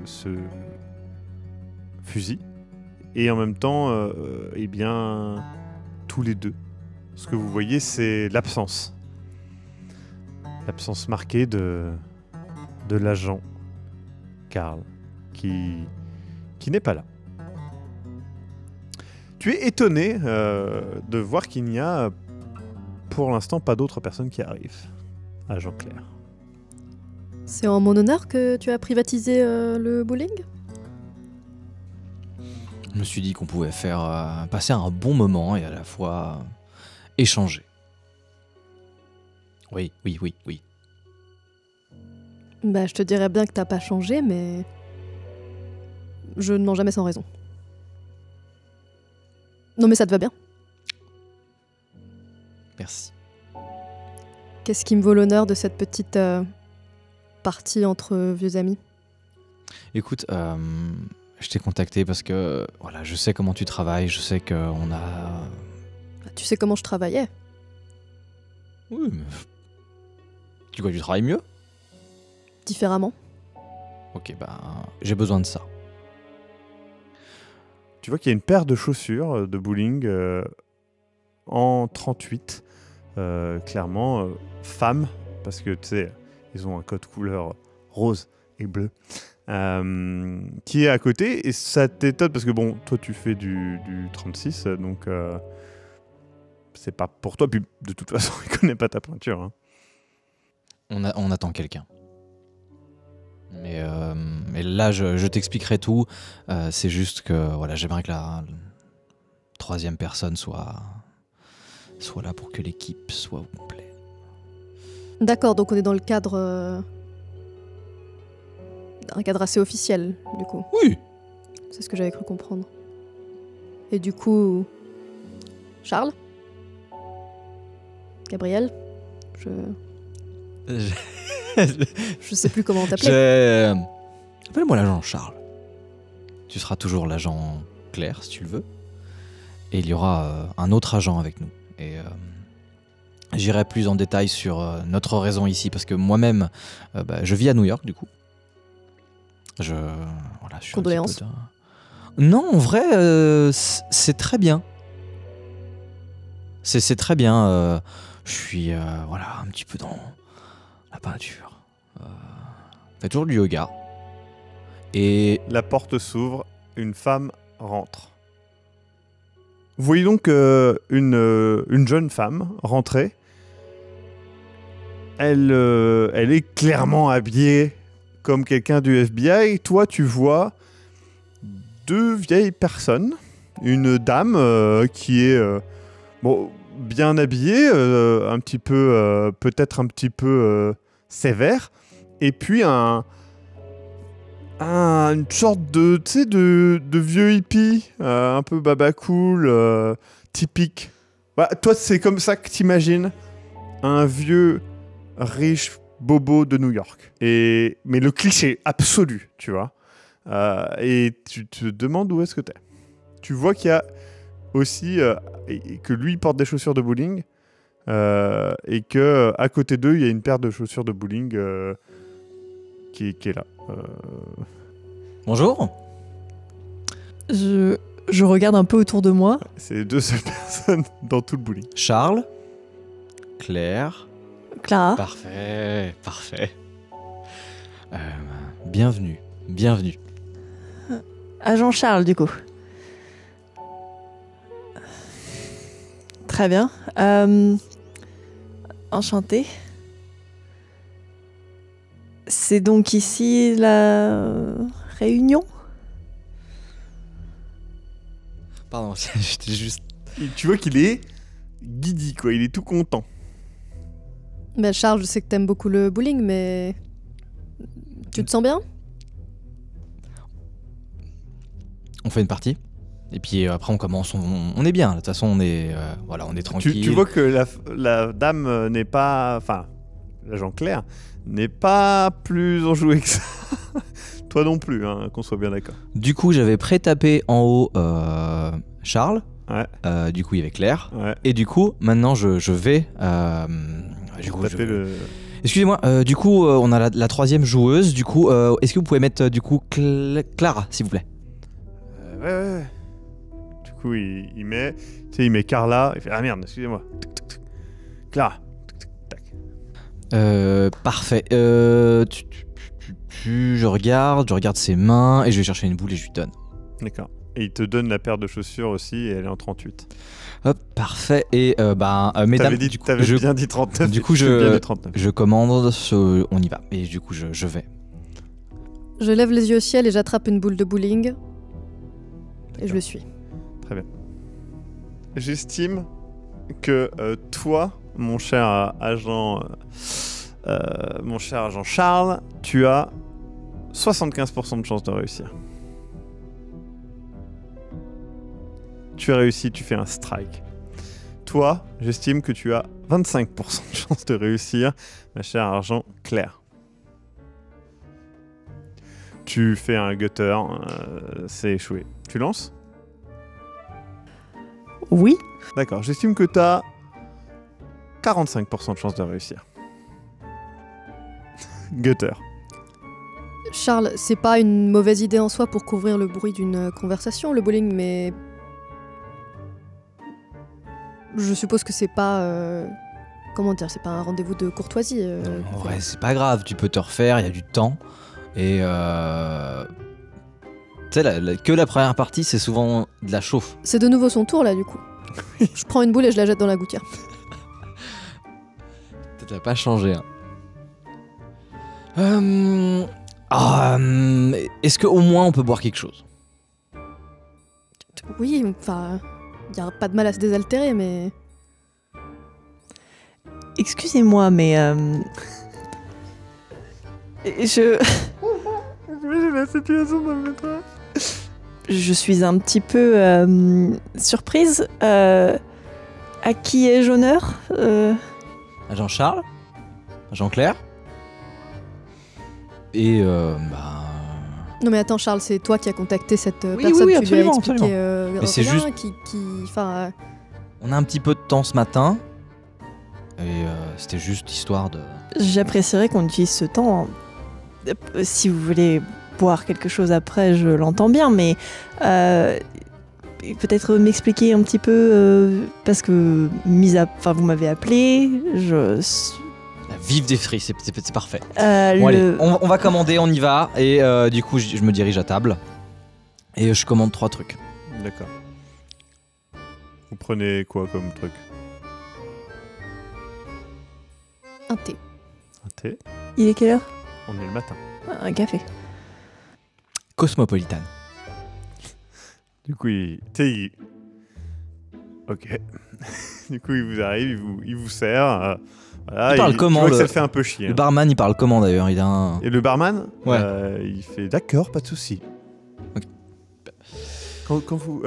ce fusil. Et en même temps, eh bien, tous les deux, ce que vous voyez, c'est l'absence. L'absence marquée de l'agent Karl, qui n'est pas là. Tu es étonné de voir qu'il n'y a, pour l'instant, pas d'autres personnes qui arrivent. Agent Claire. C'est en mon honneur que tu as privatisé le bowling ? Je me suis dit qu'on pouvait faire passer un bon moment et à la fois échanger. Oui. Bah, je te dirais bien que t'as pas changé, mais je ne mens jamais sans raison. Non, mais ça te va bien. Merci. Qu'est-ce qui me vaut l'honneur de cette petite partie entre vieux amis ? Écoute, je t'ai contacté parce que voilà, je sais comment tu travailles, je sais qu'on a... Tu sais comment je travaillais ? Oui, mais... Tu crois que tu travailles mieux ? Différemment. Ok, j'ai besoin de ça. Tu vois qu'il y a une paire de chaussures de bowling en 38, clairement femmes, parce que tu sais, ils ont un code couleur rose et bleu, qui est à côté, et ça t'étonne parce que bon, toi tu fais du 36, donc c'est pas pour toi, puis de toute façon il connaît pas ta pointure. Hein. On attend quelqu'un. Mais là, je t'expliquerai tout. C'est juste que voilà, j'aimerais que la troisième personne soit là pour que l'équipe soit au complet. D'accord, donc on est dans le cadre... un cadre assez officiel, du coup. Oui. C'est ce que j'avais cru comprendre. Et du coup... Charles ? Gabriel ? Je sais plus comment t'appeler. Appelle-moi l'agent Charles. Tu seras toujours l'agent Claire, si tu le veux. Et il y aura un autre agent avec nous. Et j'irai plus en détail sur notre raison ici, parce que moi-même, je vis à New York, du coup. Je suis Condoléances. Non, en vrai, c'est très bien. C'est très bien. Je suis un petit peu dans la peinture. Fait toujours du yoga. Et la porte s'ouvre, une femme rentre. Vous voyez donc une jeune femme rentrer. Elle est clairement habillée comme quelqu'un du FBI. Toi, tu vois deux vieilles personnes. Une dame qui est bien habillée, un petit peu, peut-être un petit peu sévère. Et puis une sorte de vieux hippie, un peu babacool, typique. Bah, toi, c'est comme ça que t'imagines un vieux riche bobo de New York. Mais le cliché absolu, tu vois. Et tu te demandes où est-ce que t'es. Tu vois qu'il y a aussi que lui porte des chaussures de bowling et que à côté d'eux, il y a une paire de chaussures de bowling qui est là. Bonjour. Je regarde un peu autour de moi. C'est les deux seules personnes dans tout le bowling. Charles, Claire. Clara. Parfait. Bienvenue. Agent Charles, du coup. Très bien. Enchanté. C'est donc ici la réunion ? Pardon, j'étais juste... Et tu vois qu'il est giddy, quoi. Il est tout content. Charles, je sais que t'aimes beaucoup le bowling, mais Tu te sens bien? On fait une partie. Et puis après on commence, on est bien. De toute façon on est, voilà, on est tranquille. Tu vois que la dame n'est pas... Enfin, l'agent Claire n'est pas plus enjouée que ça. Toi non plus, hein, qu'on soit bien d'accord. Du coup j'avais pré-tapé en haut Charles. Ouais. Du coup il y avait Claire. Ouais. Et du coup maintenant je vais... du coup, Excusez-moi, du coup on a la troisième joueuse. Du coup est-ce que vous pouvez mettre du coup Clara s'il vous plaît? Ouais. Du coup il met... Tu sais, il met Carla. Il fait ah merde, excusez-moi. Clara. Parfait. Je regarde ses mains et je vais chercher une boule et je lui donne. D'accord. Et il te donne la paire de chaussures aussi et elle est en 38. Hop, parfait. Et mesdames, t'avais bien dit 39. Du coup, je commande, on y va. Et du coup, je vais. Je lève les yeux au ciel et j'attrape une boule de bowling. Et je le suis. Très bien. J'estime que toi, mon cher agent Charles, tu as 75% de chance de réussir. Tu as réussi, tu fais un strike. Toi, j'estime que tu as 25% de chance de réussir, ma chère agent Claire. Tu fais un gutter, c'est échoué. Tu lances ? Oui. D'accord, j'estime que tu as 45% de chance de réussir. Gutter. Charles, c'est pas une mauvaise idée en soi pour couvrir le bruit d'une conversation, le bowling, mais... Je suppose que c'est pas... Comment dire, c'est pas un rendez-vous de courtoisie. Ouais, c'est pas grave, tu peux te refaire, il y a du temps. Et tu sais, que la première partie, c'est souvent de la chauffe. C'est de nouveau son tour là, du coup. Je prends une boule et je la jette dans la gouttière. Ça n'a pas changé. Est-ce qu'au moins on peut boire quelque chose? Oui, enfin... Il n'y a pas de mal à se désaltérer, mais... Excusez-moi, mais... J'imagine la situation dans le métro. Je suis un petit peu surprise. À qui ai-je honneur Agent Charles, Agent Claire. Et Non mais attends Charles, c'est toi qui as contacté cette personne, oui, tu lui as absolument, expliqué mais c'est rien, juste... qui On a un petit peu de temps ce matin. Et c'était juste histoire de... J'apprécierais qu'on utilise ce temps. Si vous voulez boire quelque chose après, je l'entends bien, mais peut-être m'expliquer un petit peu, parce que vous m'avez appelé, La vive des frites, c'est parfait. Bon, allez, on va commander, on y va. Et du coup, je me dirige à table. Et je commande 3 trucs. D'accord. Vous prenez quoi comme truc? un thé. Un thé? Il est quelle heure? On est le matin. Un café. Cosmopolitan. Du coup, Ok. Du coup, il vous arrive, il vous sert. Voilà, il parle comment? Je vois que ça le fait un peu chier. Le barman, il parle comment d'ailleurs? Il a un... Et le barman, ouais. Il fait d'accord, pas de souci. Okay. Quand vous,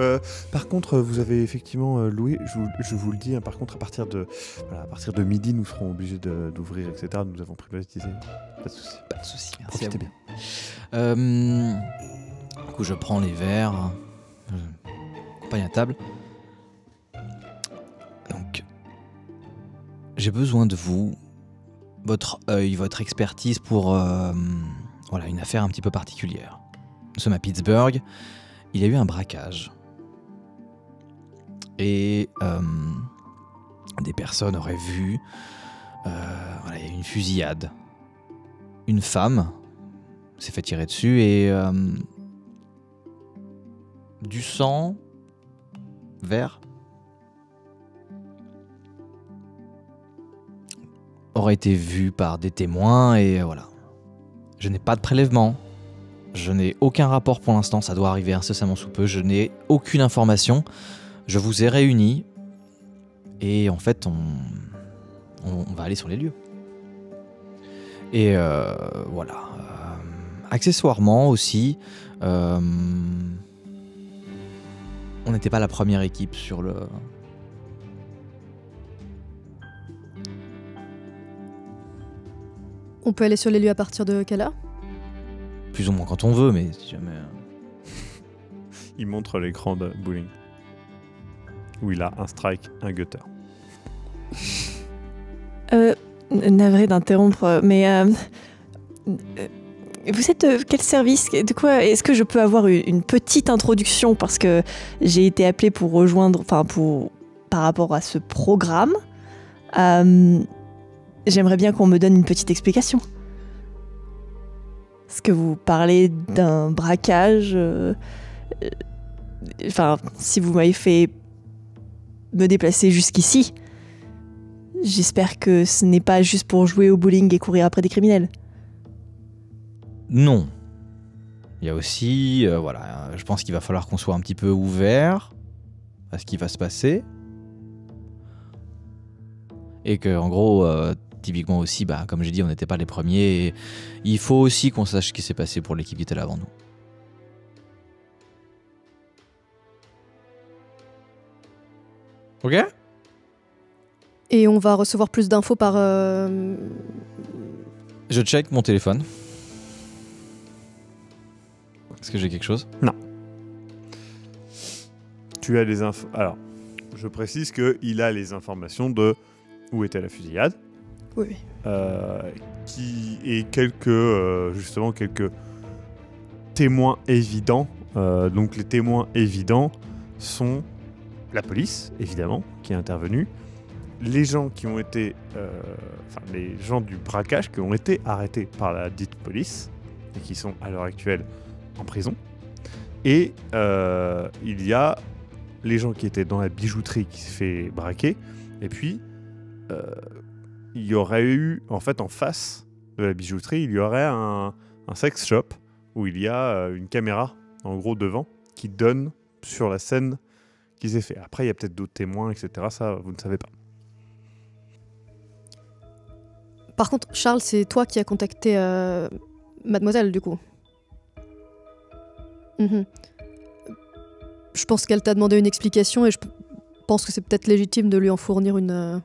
par contre, vous avez effectivement loué. Je vous le dis. Hein, par contre, à partir de midi, nous serons obligés d'ouvrir, etc. Nous avons privatisé. Pas de souci. Pas de souci. Merci. Profitez bien. Du coup, je prends les verres. Compagne à table. Donc, j'ai besoin de vous, votre œil, votre expertise pour une affaire un petit peu particulière. Nous sommes à Pittsburgh. Il y a eu un braquage. Et des personnes auraient vu... il y a eu une fusillade. Une femme s'est fait tirer dessus et... du sang... vert... aurait été vu par des témoins et voilà. Je n'ai pas de prélèvement. Je n'ai aucun rapport pour l'instant, ça doit arriver incessamment sous peu. Je n'ai aucune information. Je vous ai réunis et en fait, on va aller sur les lieux. Et voilà. accessoirement aussi, on n'était pas la première équipe sur le... On peut aller sur les lieux à partir de quelle heure? Plus ou moins quand on veut, mais si jamais... Il montre l'écran de bowling. Où il a un strike, un gutter. Navré d'interrompre, mais vous êtes quel service? De quoi? Est-ce que je peux avoir une petite introduction parce que j'ai été appelée pour rejoindre, par rapport à ce programme. J'aimerais bien qu'on me donne une petite explication. Est-ce que vous parlez d'un braquage? Si vous m'avez fait me déplacer jusqu'ici, j'espère que ce n'est pas juste pour jouer au bowling et courir après des criminels. Non. Il y a aussi, je pense qu'il va falloir qu'on soit un petit peu ouvert à ce qui va se passer. Et que, en gros, typiquement aussi, comme j'ai dit, on n'était pas les premiers. Et il faut aussi qu'on sache ce qui s'est passé pour l'équipe qui était là avant nous. Ok? Et on va recevoir plus d'infos par... Je check mon téléphone. Est-ce que j'ai quelque chose? Non. Tu as les infos... Alors, je précise qu'il a les informations de où était la fusillade. Oui. Et quelques témoins évidents. Donc les témoins évidents sont la police, évidemment, qui est intervenue. Les gens qui ont été... les gens du braquage qui ont été arrêtés par la dite police et qui sont à l'heure actuelle en prison. Et il y a les gens qui étaient dans la bijouterie qui s'est fait braquer. Et puis, il y aurait eu, en fait, en face de la bijouterie, il y aurait un sex shop où il y a une caméra, en gros, devant, qui donne sur la scène qui s'est fait. Après, il y a peut-être d'autres témoins, etc. Ça, vous ne savez pas. Par contre, Charles, c'est toi qui as contacté Mademoiselle, du coup. Mm-hmm. Je pense qu'elle t'a demandé une explication et je pense que c'est peut-être légitime de lui en fournir une...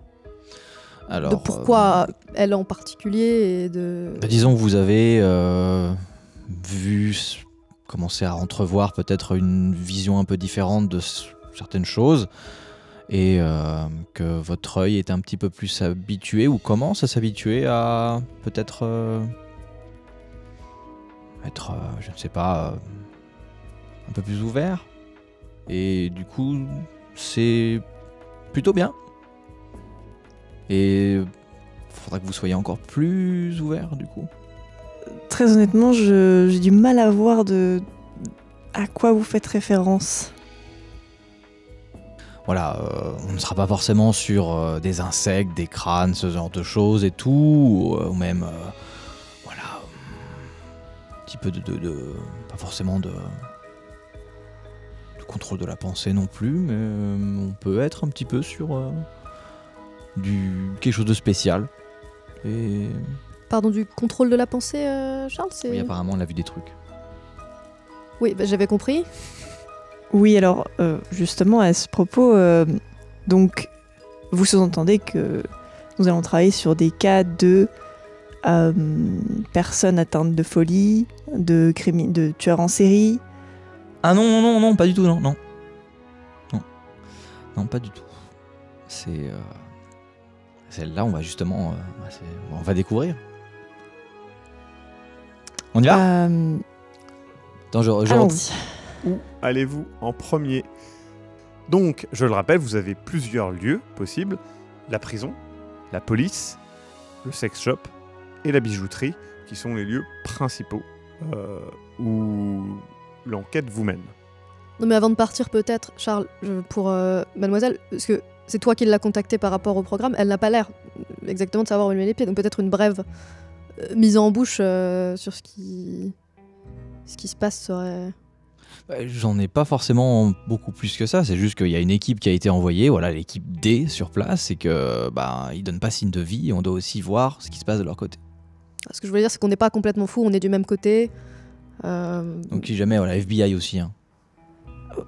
Alors, de pourquoi elle en particulier et de... disons que vous avez vu commencer à entrevoir peut-être une vision un peu différente de certaines choses et que votre œil est un petit peu plus habitué ou commence à s'habituer à peut-être être, je ne sais pas, un peu plus ouvert. Et du coup, c'est plutôt bien. Et il faudra que vous soyez encore plus ouvert du coup. Très honnêtement, j'ai du mal à voir à quoi vous faites référence. Voilà, on ne sera pas forcément sur des insectes, des crânes, ce genre de choses et tout, ou même, un petit peu pas forcément de contrôle de la pensée non plus, mais on peut être un petit peu sur quelque chose de spécial. Et... Pardon, du contrôle de la pensée, Charles, c'est... Oui, apparemment, on a vu des trucs. Oui, j'avais compris. Oui, alors, justement, à ce propos, donc, vous sous-entendez que nous allons travailler sur des cas de personnes atteintes de folie, de tueurs en série. Ah non, pas du tout, non, pas du tout. C'est celle-là, on va justement, on va découvrir. On y va? Attends, Allons-y. Où allez-vous en premier? Donc, je le rappelle, vous avez plusieurs lieux possibles. La prison, la police, le sex shop et la bijouterie, qui sont les lieux principaux où l'enquête vous mène. Non mais avant de partir peut-être, Charles, pour Mademoiselle, parce que c'est toi qui l'as contactée par rapport au programme, elle n'a pas l'air exactement de savoir où elle met les pieds, donc peut-être une brève mise en bouche sur ce qui se passe serait... J'en ai pas forcément beaucoup plus que ça, c'est juste qu'il y a une équipe qui a été envoyée, voilà, l'équipe D sur place, et que ils donnent pas signe de vie, et on doit aussi voir ce qui se passe de leur côté. Ce que je voulais dire, c'est qu'on n'est pas complètement fous, on est du même côté. Donc si jamais, voilà, FBI aussi. Hein.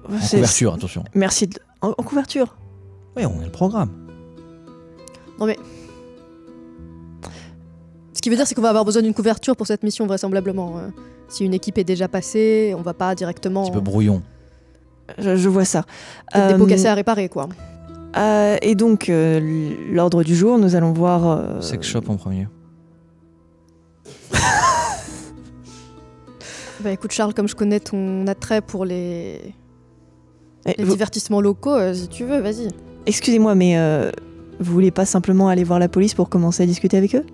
En C'est- couverture, attention. Merci. En couverture. Oui, on a le programme. Non mais... Ce qui veut dire c'est qu'on va avoir besoin d'une couverture pour cette mission vraisemblablement. Si une équipe est déjà passée, on va pas directement... Un petit peu brouillon. Je vois ça. Peut-être des pots cassés à réparer quoi. Et donc, l'ordre du jour, nous allons voir... Sex shop en premier. Bah écoute Charles, comme je connais ton attrait pour les vous- divertissements locaux, si tu veux, vas-y. Excusez-moi, mais vous voulez pas simplement aller voir la police pour commencer à discuter avec eux?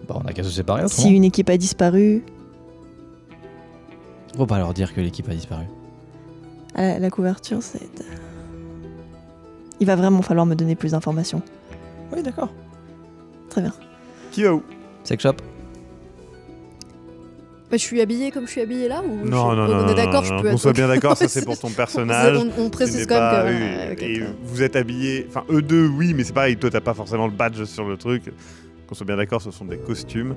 Bah, on a qu'à se séparer Si autrement. une équipe a disparu, Faut pas leur dire que l'équipe a disparu. la couverture, c'est... Il va vraiment falloir me donner plus d'informations. Oui, d'accord. Très bien. Qui va où? Sex shop. Bah, je suis habillée comme je suis habillée là ou Non, non, non. On est d'accord, non, je non, peux qu'on être... soit bien d'accord, ça c'est pour ton personnage. On Tu précise n'es quand pas- même oui, que... et vous êtes habillés, enfin eux deux oui, mais c'est pareil, toi t'as pas forcément le badge sur le truc. Qu'on soit bien d'accord, ce sont des costumes,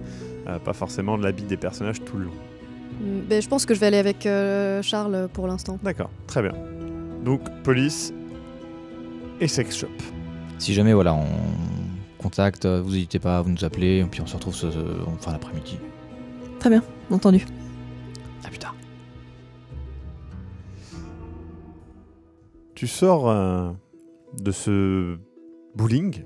pas forcément l'habit des personnages tout le long. Ben, je pense que je vais aller avec Charles pour l'instant. D'accord, très bien. Donc police et sex shop. Si jamais, voilà, on contacte, vous n'hésitez pas à vous nous appeler, et puis on se retrouve en fin d'après-midi. Très bien, entendu. À plus tard. Tu sors de ce bowling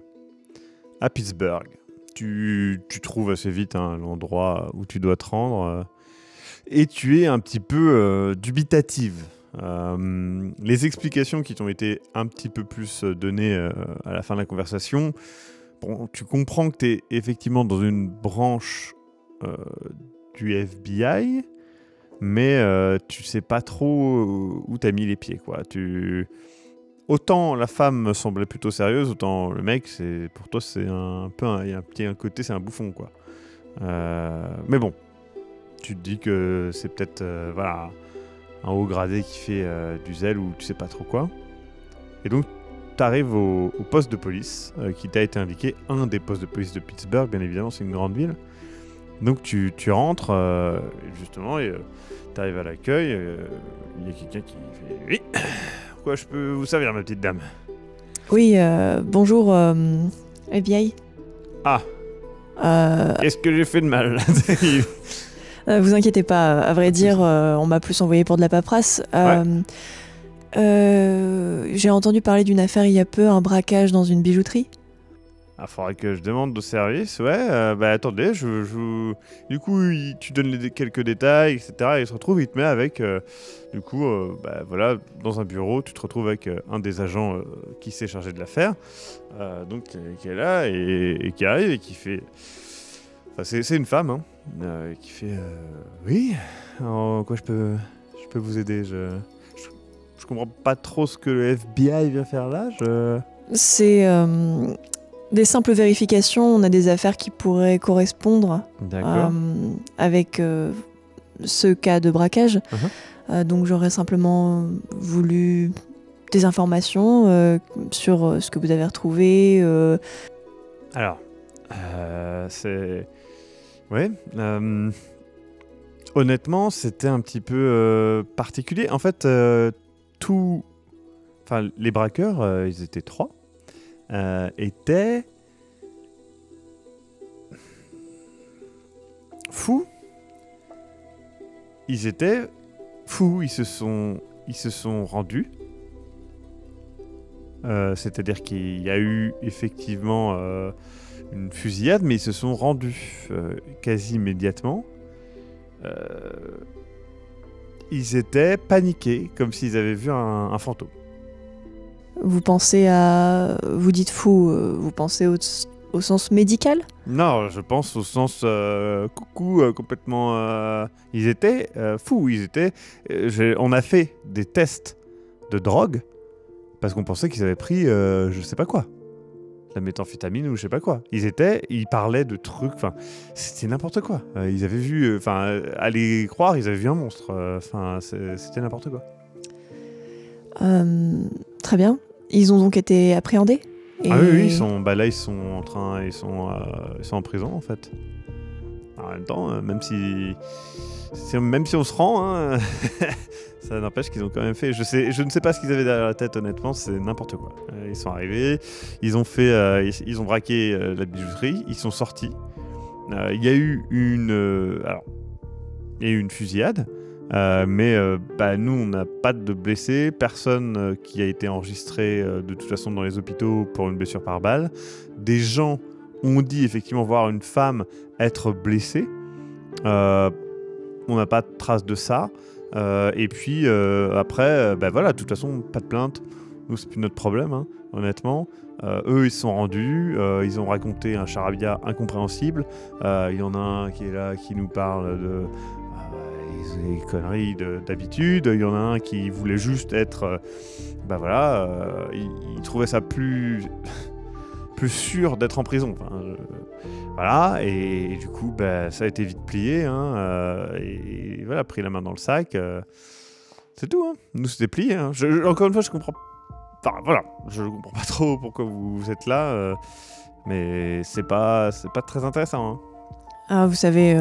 à Pittsburgh. Tu trouves assez vite l'endroit où tu dois te rendre et tu es un petit peu dubitative. Les explications qui t'ont été un petit peu plus données à la fin de la conversation, bon, tu comprends que tu es effectivement dans une branche du FBI, mais tu sais pas trop où t'as mis les pieds, quoi. Autant la femme me semblait plutôt sérieuse, autant le mec, pour toi, c'est un peu il y a un côté, c'est un bouffon, quoi. Mais bon, tu te dis que c'est peut-être voilà, un haut gradé qui fait du zèle ou tu sais pas trop quoi. Et donc, tu arrives au poste de police qui t'a été indiqué, un des postes de police de Pittsburgh, bien évidemment, c'est une grande ville. Donc tu rentres, justement, et tu arrives à l'accueil, il y a quelqu'un qui fait « Oui, pourquoi je peux vous servir, ma petite dame ?» Oui, bonjour, FBI. Ah, qu'est-ce que j'ai fait de mal? Vous inquiétez pas, à vrai dire, on m'a plus envoyé pour de la paperasse. J'ai entendu parler d'une affaire il y a peu, un braquage dans une bijouterie. Ah, faudrait que je demande au service, ouais. Bah attendez, du coup, tu donnes quelques détails, etc. Et il se retrouve, il te met avec, du coup, bah voilà, dans un bureau, tu te retrouves avec un des agents qui s'est chargé de l'affaire, donc qui est là et qui arrive et qui fait... Enfin, c'est une femme, hein, qui fait oui, en quoi je peux vous aider, je comprends pas trop ce que le FBI vient faire là. C'est des simples vérifications. On a des affaires qui pourraient correspondre avec ce cas de braquage. Donc j'aurais simplement voulu des informations sur ce que vous avez retrouvé. Alors, c'est... Ouais. Honnêtement, c'était un petit peu particulier. En fait, enfin, les braqueurs, ils étaient 3, étaient fous. Ils étaient fous. Ils se sont rendus. C'est-à-dire qu'il y a eu effectivement une fusillade, mais ils se sont rendus quasi immédiatement. Ils étaient paniqués, comme s'ils avaient vu un fantôme. Vous pensez à... Vous dites fou, vous pensez au sens médical? Non, je pense au sens complètement... Ils étaient fous, on a fait des tests de drogue, parce qu'on pensait qu'ils avaient pris je sais pas quoi. La méthamphétamine ou je sais pas quoi. Ils parlaient de trucs, enfin, c'était n'importe quoi. Ils avaient vu, à les croire, ils avaient vu un monstre. C'était n'importe quoi. Très bien. Ils ont donc été appréhendés? Ah oui, ils sont en prison en fait. En même temps, même si même si on se rend, hein, ça n'empêche qu'ils ont quand même fait. Je ne sais pas ce qu'ils avaient derrière la tête, honnêtement, c'est n'importe quoi. Ils sont arrivés, ils ont braqué la bijouterie, ils sont sortis. Il y a eu une fusillade, mais nous, on n'a pas de blessés, personne qui a été enregistré de toute façon dans les hôpitaux pour une blessure par balle. Des gens ont dit effectivement voir une femme être blessée. On n'a pas de traces de ça. Et puis après, voilà, de toute façon, pas de plainte. Nous, c'est plus notre problème, hein, honnêtement. Eux, ils se sont rendus, ils ont raconté un charabia incompréhensible. Il y en a un qui est là, qui nous parle de des conneries d'habitude. Il y en a un qui voulait juste être... il trouvait ça plus sûr d'être en prison. Voilà, et du coup, ça a été vite plié, hein, et voilà, pris la main dans le sac. C'est tout, hein. Nous, c'était plié. Hein. Encore une fois, je comprends... Enfin, voilà, je comprends pas trop pourquoi vous êtes là, mais c'est pas très intéressant. Hein. Ah, vous savez,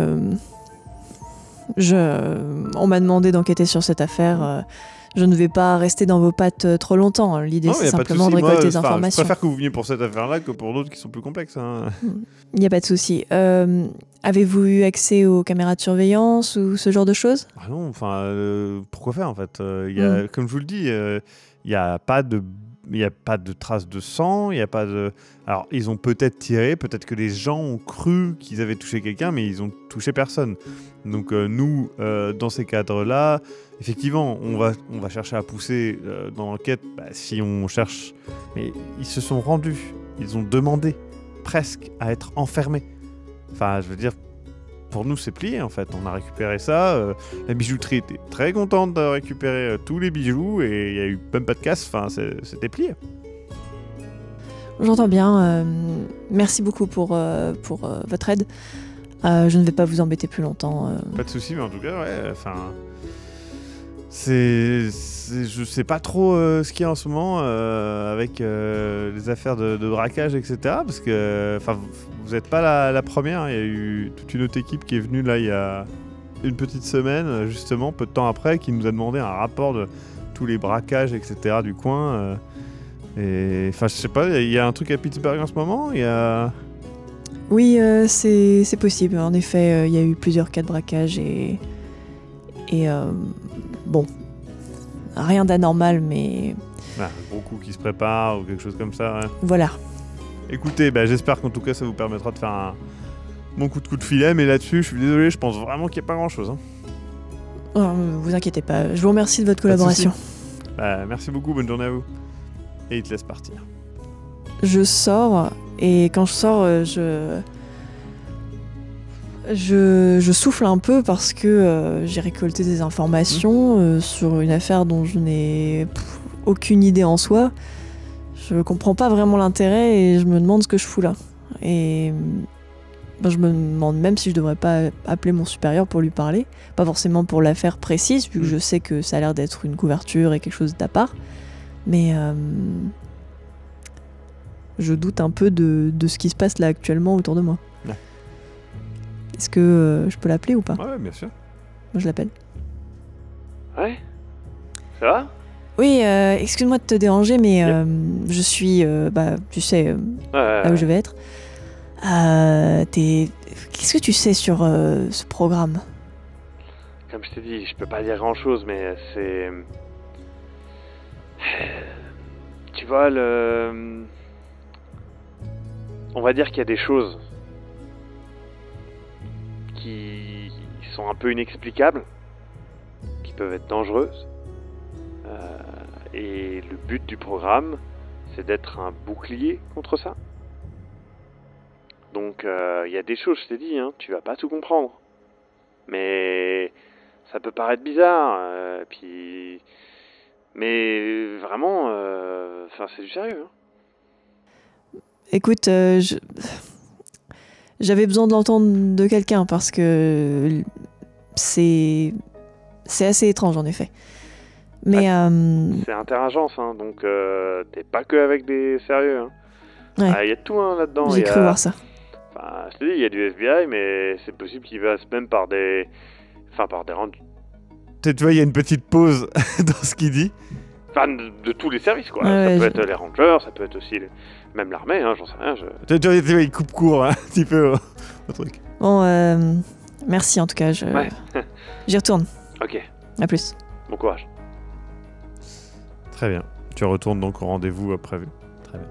on m'a demandé d'enquêter sur cette affaire. Je ne vais pas rester dans vos pattes trop longtemps. L'idée, c'est simplement de récolter des informations. Je préfère que vous veniez pour cette affaire-là que pour d'autres qui sont plus complexes. Hein. Il n'y a pas de souci. Avez-vous eu accès aux caméras de surveillance ou ce genre de choses ? Ah non, pourquoi faire en fait Comme je vous le dis, il n'y a pas de traces de sang, il n'y a pas de... Alors, ils ont peut-être tiré, peut-être que les gens ont cru qu'ils avaient touché quelqu'un, mais ils ont touché personne. Donc nous, dans ces cadres-là, effectivement, on va chercher à pousser dans l'enquête si on cherche... Mais ils se sont rendus, ils ont demandé presque à être enfermés. Enfin, je veux dire, pour nous, c'est plié en fait. On a récupéré ça. La bijouterie était très contente de récupérer tous les bijoux et il n'y a eu même pas de casse. Enfin, c'était plié. J'entends bien. Merci beaucoup pour votre aide. Je ne vais pas vous embêter plus longtemps. Pas de souci, mais en tout cas, ouais. Enfin, je sais pas trop ce qu'il y a en ce moment avec les affaires de braquage, etc. Parce que, vous n'êtes pas la première. Il y a eu toute une autre équipe qui est venue là il y a une petite semaine, justement, peu de temps après, qui nous a demandé un rapport de tous les braquages, etc. du coin. Et enfin, je sais pas. Il y a un truc à Pittsburgh en ce moment. Il y a... Oui, c'est possible. En effet, il y a eu plusieurs cas de braquage et bon, rien d'anormal, mais... un gros coup qui se prépare ou quelque chose comme ça, ouais. Voilà. Écoutez, j'espère qu'en tout cas ça vous permettra de faire un bon coup de filet, mais là-dessus, je suis désolé, je pense vraiment qu'il n'y a pas grand-chose. Hein. Oh, vous inquiétez pas, je vous remercie de votre collaboration. Merci beaucoup, bonne journée à vous. Et il te laisse partir. Je sors, et quand je sors, je souffle un peu parce que j'ai récolté des informations sur une affaire dont je n'ai aucune idée en soi. Je comprends pas vraiment l'intérêt et je me demande ce que je fous là. Et je me demande même si je devrais pas appeler mon supérieur pour lui parler. Pas forcément pour l'affaire précise, vu que je sais que ça a l'air d'être une couverture et quelque chose d'à part. Mais je doute un peu de ce qui se passe là actuellement autour de moi. Ouais. Est-ce que je peux l'appeler ou pas ? Ouais, bien sûr. Moi, je l'appelle. Ouais ? Ça va ? Oui, excuse-moi de te déranger, mais je suis, tu sais, là où je vais être. Qu'est-ce que tu sais sur ce programme ? Comme je t'ai dit, je peux pas dire grand-chose, mais c'est... Tu vois, on va dire qu'il y a des choses qui sont un peu inexplicables, qui peuvent être dangereuses. Et le but du programme, c'est d'être un bouclier contre ça. Donc, il y a des choses, je t'ai dit, hein, tu vas pas tout comprendre. Mais ça peut paraître bizarre, mais vraiment, c'est du sérieux. Hein. Écoute, j'avais besoin de l'entendre de quelqu'un parce que c'est assez étrange en effet. Mais c'est interagence, hein, donc t'es pas que avec des sérieux. Hein. Ouais. Y a de tout là-dedans. J'ai cru voir ça. Je te dis, il y a du FBI, mais c'est possible qu'ils passent même par des Enfin, par des rendus. Tu vois, il y a une petite pause dans ce qu'il dit. Enfin, de tous les services, quoi. Ouais, ça peut être les rangers, ça peut être aussi même l'armée, hein, j'en sais rien. Tu vois, il coupe court un petit peu au truc. Bon, merci en tout cas, Ouais. j'y retourne. Ok, À plus. bon courage. Très bien. Tu retournes donc au rendez-vous prévu. Très bien.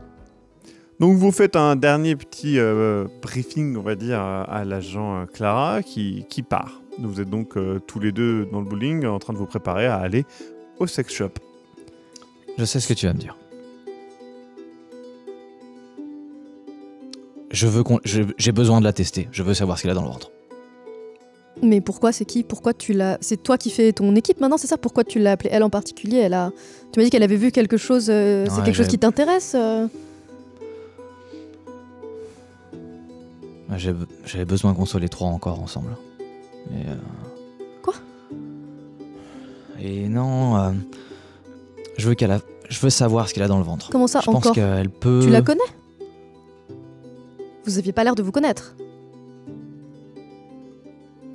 Donc vous faites un dernier petit briefing, on va dire, à l'agent Clara qui part. Vous êtes donc tous les deux dans le bowling en train de vous préparer à aller au sex shop. Je sais ce que tu vas me dire. J'ai besoin de la tester. Je veux savoir ce qu'il a dans le ventre. Mais pourquoi? C'est qui? Pourquoi tu l'as... C'est toi qui fais ton équipe maintenant, c'est ça? Pourquoi tu l'as appelée elle en particulier? Tu m'as dit qu'elle avait vu quelque chose... c'est quelque chose qui t'intéresse J'avais besoin qu'on soit les trois encore ensemble. Mais, Quoi? Et non... Je veux savoir ce qu'il a dans le ventre. Comment ça, Je encore? pense qu'elle peut... Tu la connais? Vous aviez pas l'air de vous connaître.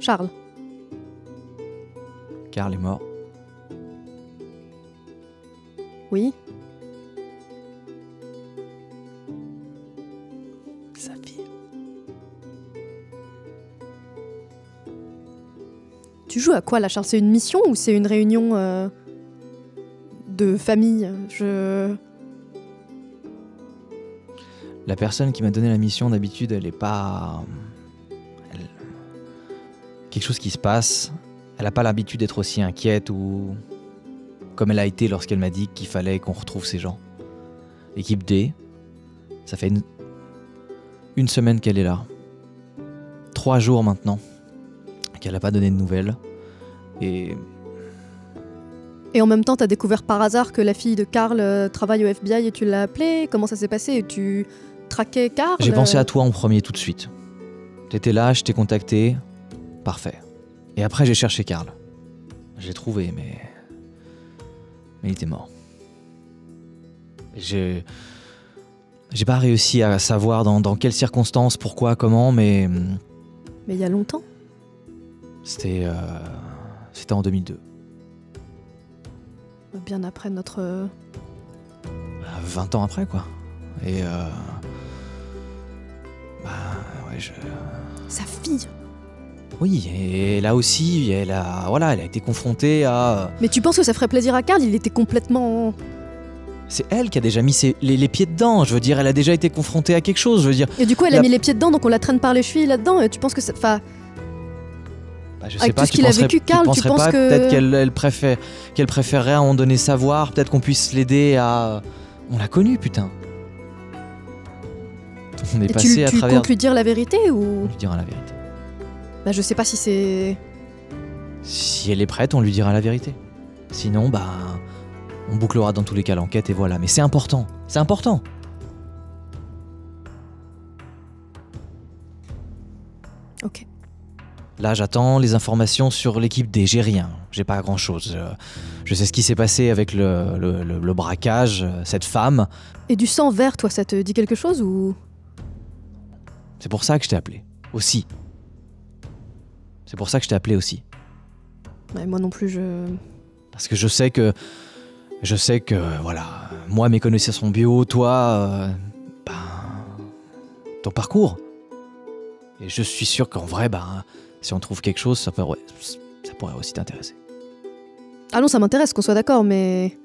Charles. Karl est mort. Oui. Sa fille. Tu joues à quoi là, Charles? C'est une mission ou c'est une réunion de famille? La personne qui m'a donné la mission, d'habitude, elle est pas... Quelque chose qui se passe, elle a pas l'habitude d'être aussi inquiète ou... Comme elle a été lorsqu'elle m'a dit qu'il fallait qu'on retrouve ces gens. Équipe D, ça fait une semaine qu'elle est là. 3 jours maintenant qu'elle n'a pas donné de nouvelles. Et en même temps, t'as découvert par hasard que la fille de Karl travaille au FBI et tu l'as appelée. Comment ça s'est passé? Tu traquais Karl? j'ai pensé à toi en premier tout de suite. T'étais là, je t'ai contacté. Parfait. Et après, j'ai cherché Karl. Je l'ai trouvé, mais il était mort. J'ai pas réussi à savoir dans quelles circonstances, pourquoi, comment, mais Mais il y a longtemps. c'était en 2002. Bien après notre... 20 ans après, quoi. Et Sa fille. Oui, et là aussi, elle a été confrontée à... Mais tu penses que ça ferait plaisir à Karl? Il était complètement... C'est elle qui a déjà mis les pieds dedans. Je veux dire, elle a déjà été confrontée à quelque chose. Je veux dire, Et du coup, elle a mis les pieds dedans, donc on la traîne par les chevilles là-dedans. Et tu penses que ça... Enfin, je sais avec pas, tout ce qu'il a vécu, Karl, tu penses pas que... peut-être qu'elle préférerait à un moment donné savoir, peut-être qu'on puisse l'aider à... On l'a connue, putain. On est Et passé à tu travers... comptes lui dire la vérité ou... On lui dira la vérité. Bah je sais pas si c'est... Si elle est prête, on lui dira la vérité. Sinon, on bouclera dans tous les cas l'enquête et voilà. Mais c'est important. C'est important. Ok. Là, j'attends les informations sur l'équipe D. J'ai rien. J'ai pas grand-chose. Je sais ce qui s'est passé avec le braquage, cette femme. Et du sang vert, toi, ça te dit quelque chose ou... C'est pour ça que je t'ai appelé. Aussi. C'est pour ça que je t'ai appelé aussi. Ouais, moi non plus, Parce que je sais que, voilà, moi, mes connaissances bio, toi, ton parcours. Et je suis sûr qu'en vrai, si on trouve quelque chose, ça pourrait aussi t'intéresser. Ah non, ça m'intéresse qu'on soit d'accord, mais...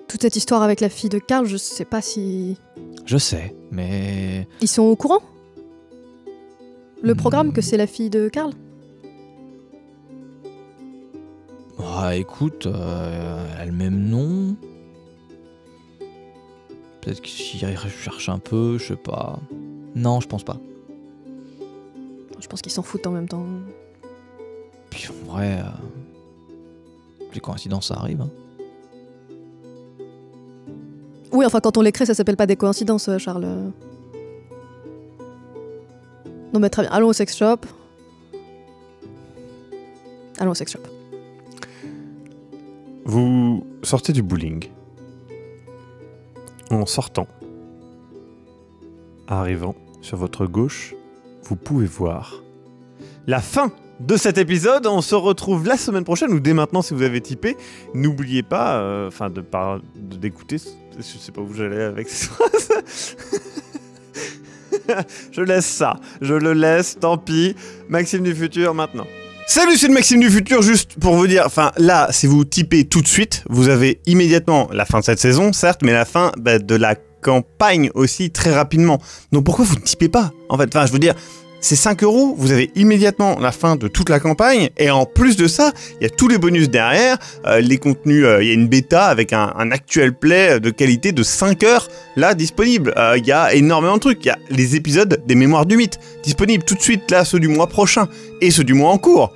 Toute cette histoire avec la fille de Karl, je sais pas si... Je sais, mais... Ils sont au courant? Le programme que c'est la fille de Karl? Écoute, elle-même non. Peut-être qu'il recherche un peu, je sais pas. Non, je pense pas. Je pense qu'ils s'en foutent en même temps. Puis en vrai, les coïncidences, ça arrive. Hein. Oui, enfin, quand on les crée, ça s'appelle pas des coïncidences, Charles. Non, mais très bien. Allons au sex shop. Allons au sex shop. Vous sortez du bowling. En sortant, arrivant sur votre gauche, vous pouvez voir la fin de cet épisode. On se retrouve la semaine prochaine ou dès maintenant si vous avez typé. N'oubliez pas d'écouter. Je sais pas où j'allais avec cette phrase. Je laisse ça. Je le laisse, tant pis. Maxime du futur maintenant. Salut, c'est le Maxime du futur, juste pour vous dire, là, si vous typez tout de suite, vous avez immédiatement la fin de cette saison, certes, mais la fin de la campagne aussi très rapidement. Donc pourquoi vous ne typez pas, en fait? Je veux dire, c'est 5 €, vous avez immédiatement la fin de toute la campagne, et en plus de ça, il y a tous les bonus derrière, les contenus, il y a une bêta avec un actual play de qualité de 5 heures, là, disponible. Il y a énormément de trucs, il y a les épisodes des Mémoires du Mythe, disponibles tout de suite, là, ceux du mois prochain, et ceux du mois en cours.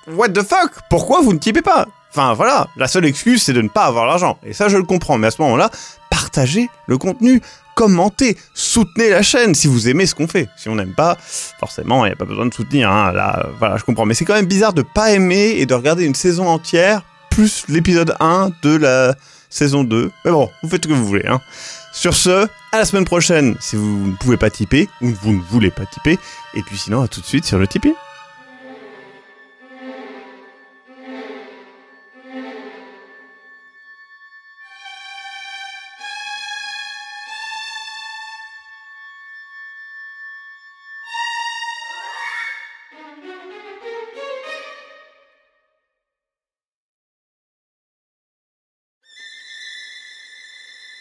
What the fuck? Pourquoi vous ne typez pas? Voilà, la seule excuse, c'est de ne pas avoir l'argent, et ça, je le comprends, mais à ce moment-là, partagez le contenu, commentez, soutenez la chaîne si vous aimez ce qu'on fait. Si on n'aime pas, forcément, il n'y a pas besoin de soutenir, hein. Là, voilà, je comprends. Mais c'est quand même bizarre de pas aimer et de regarder une saison entière, plus l'épisode 1 de la saison 2. Mais bon, vous faites ce que vous voulez, hein. Sur ce, à la semaine prochaine, si vous ne pouvez pas typer, ou vous ne voulez pas typer. Et puis sinon, à tout de suite sur le Tipeee.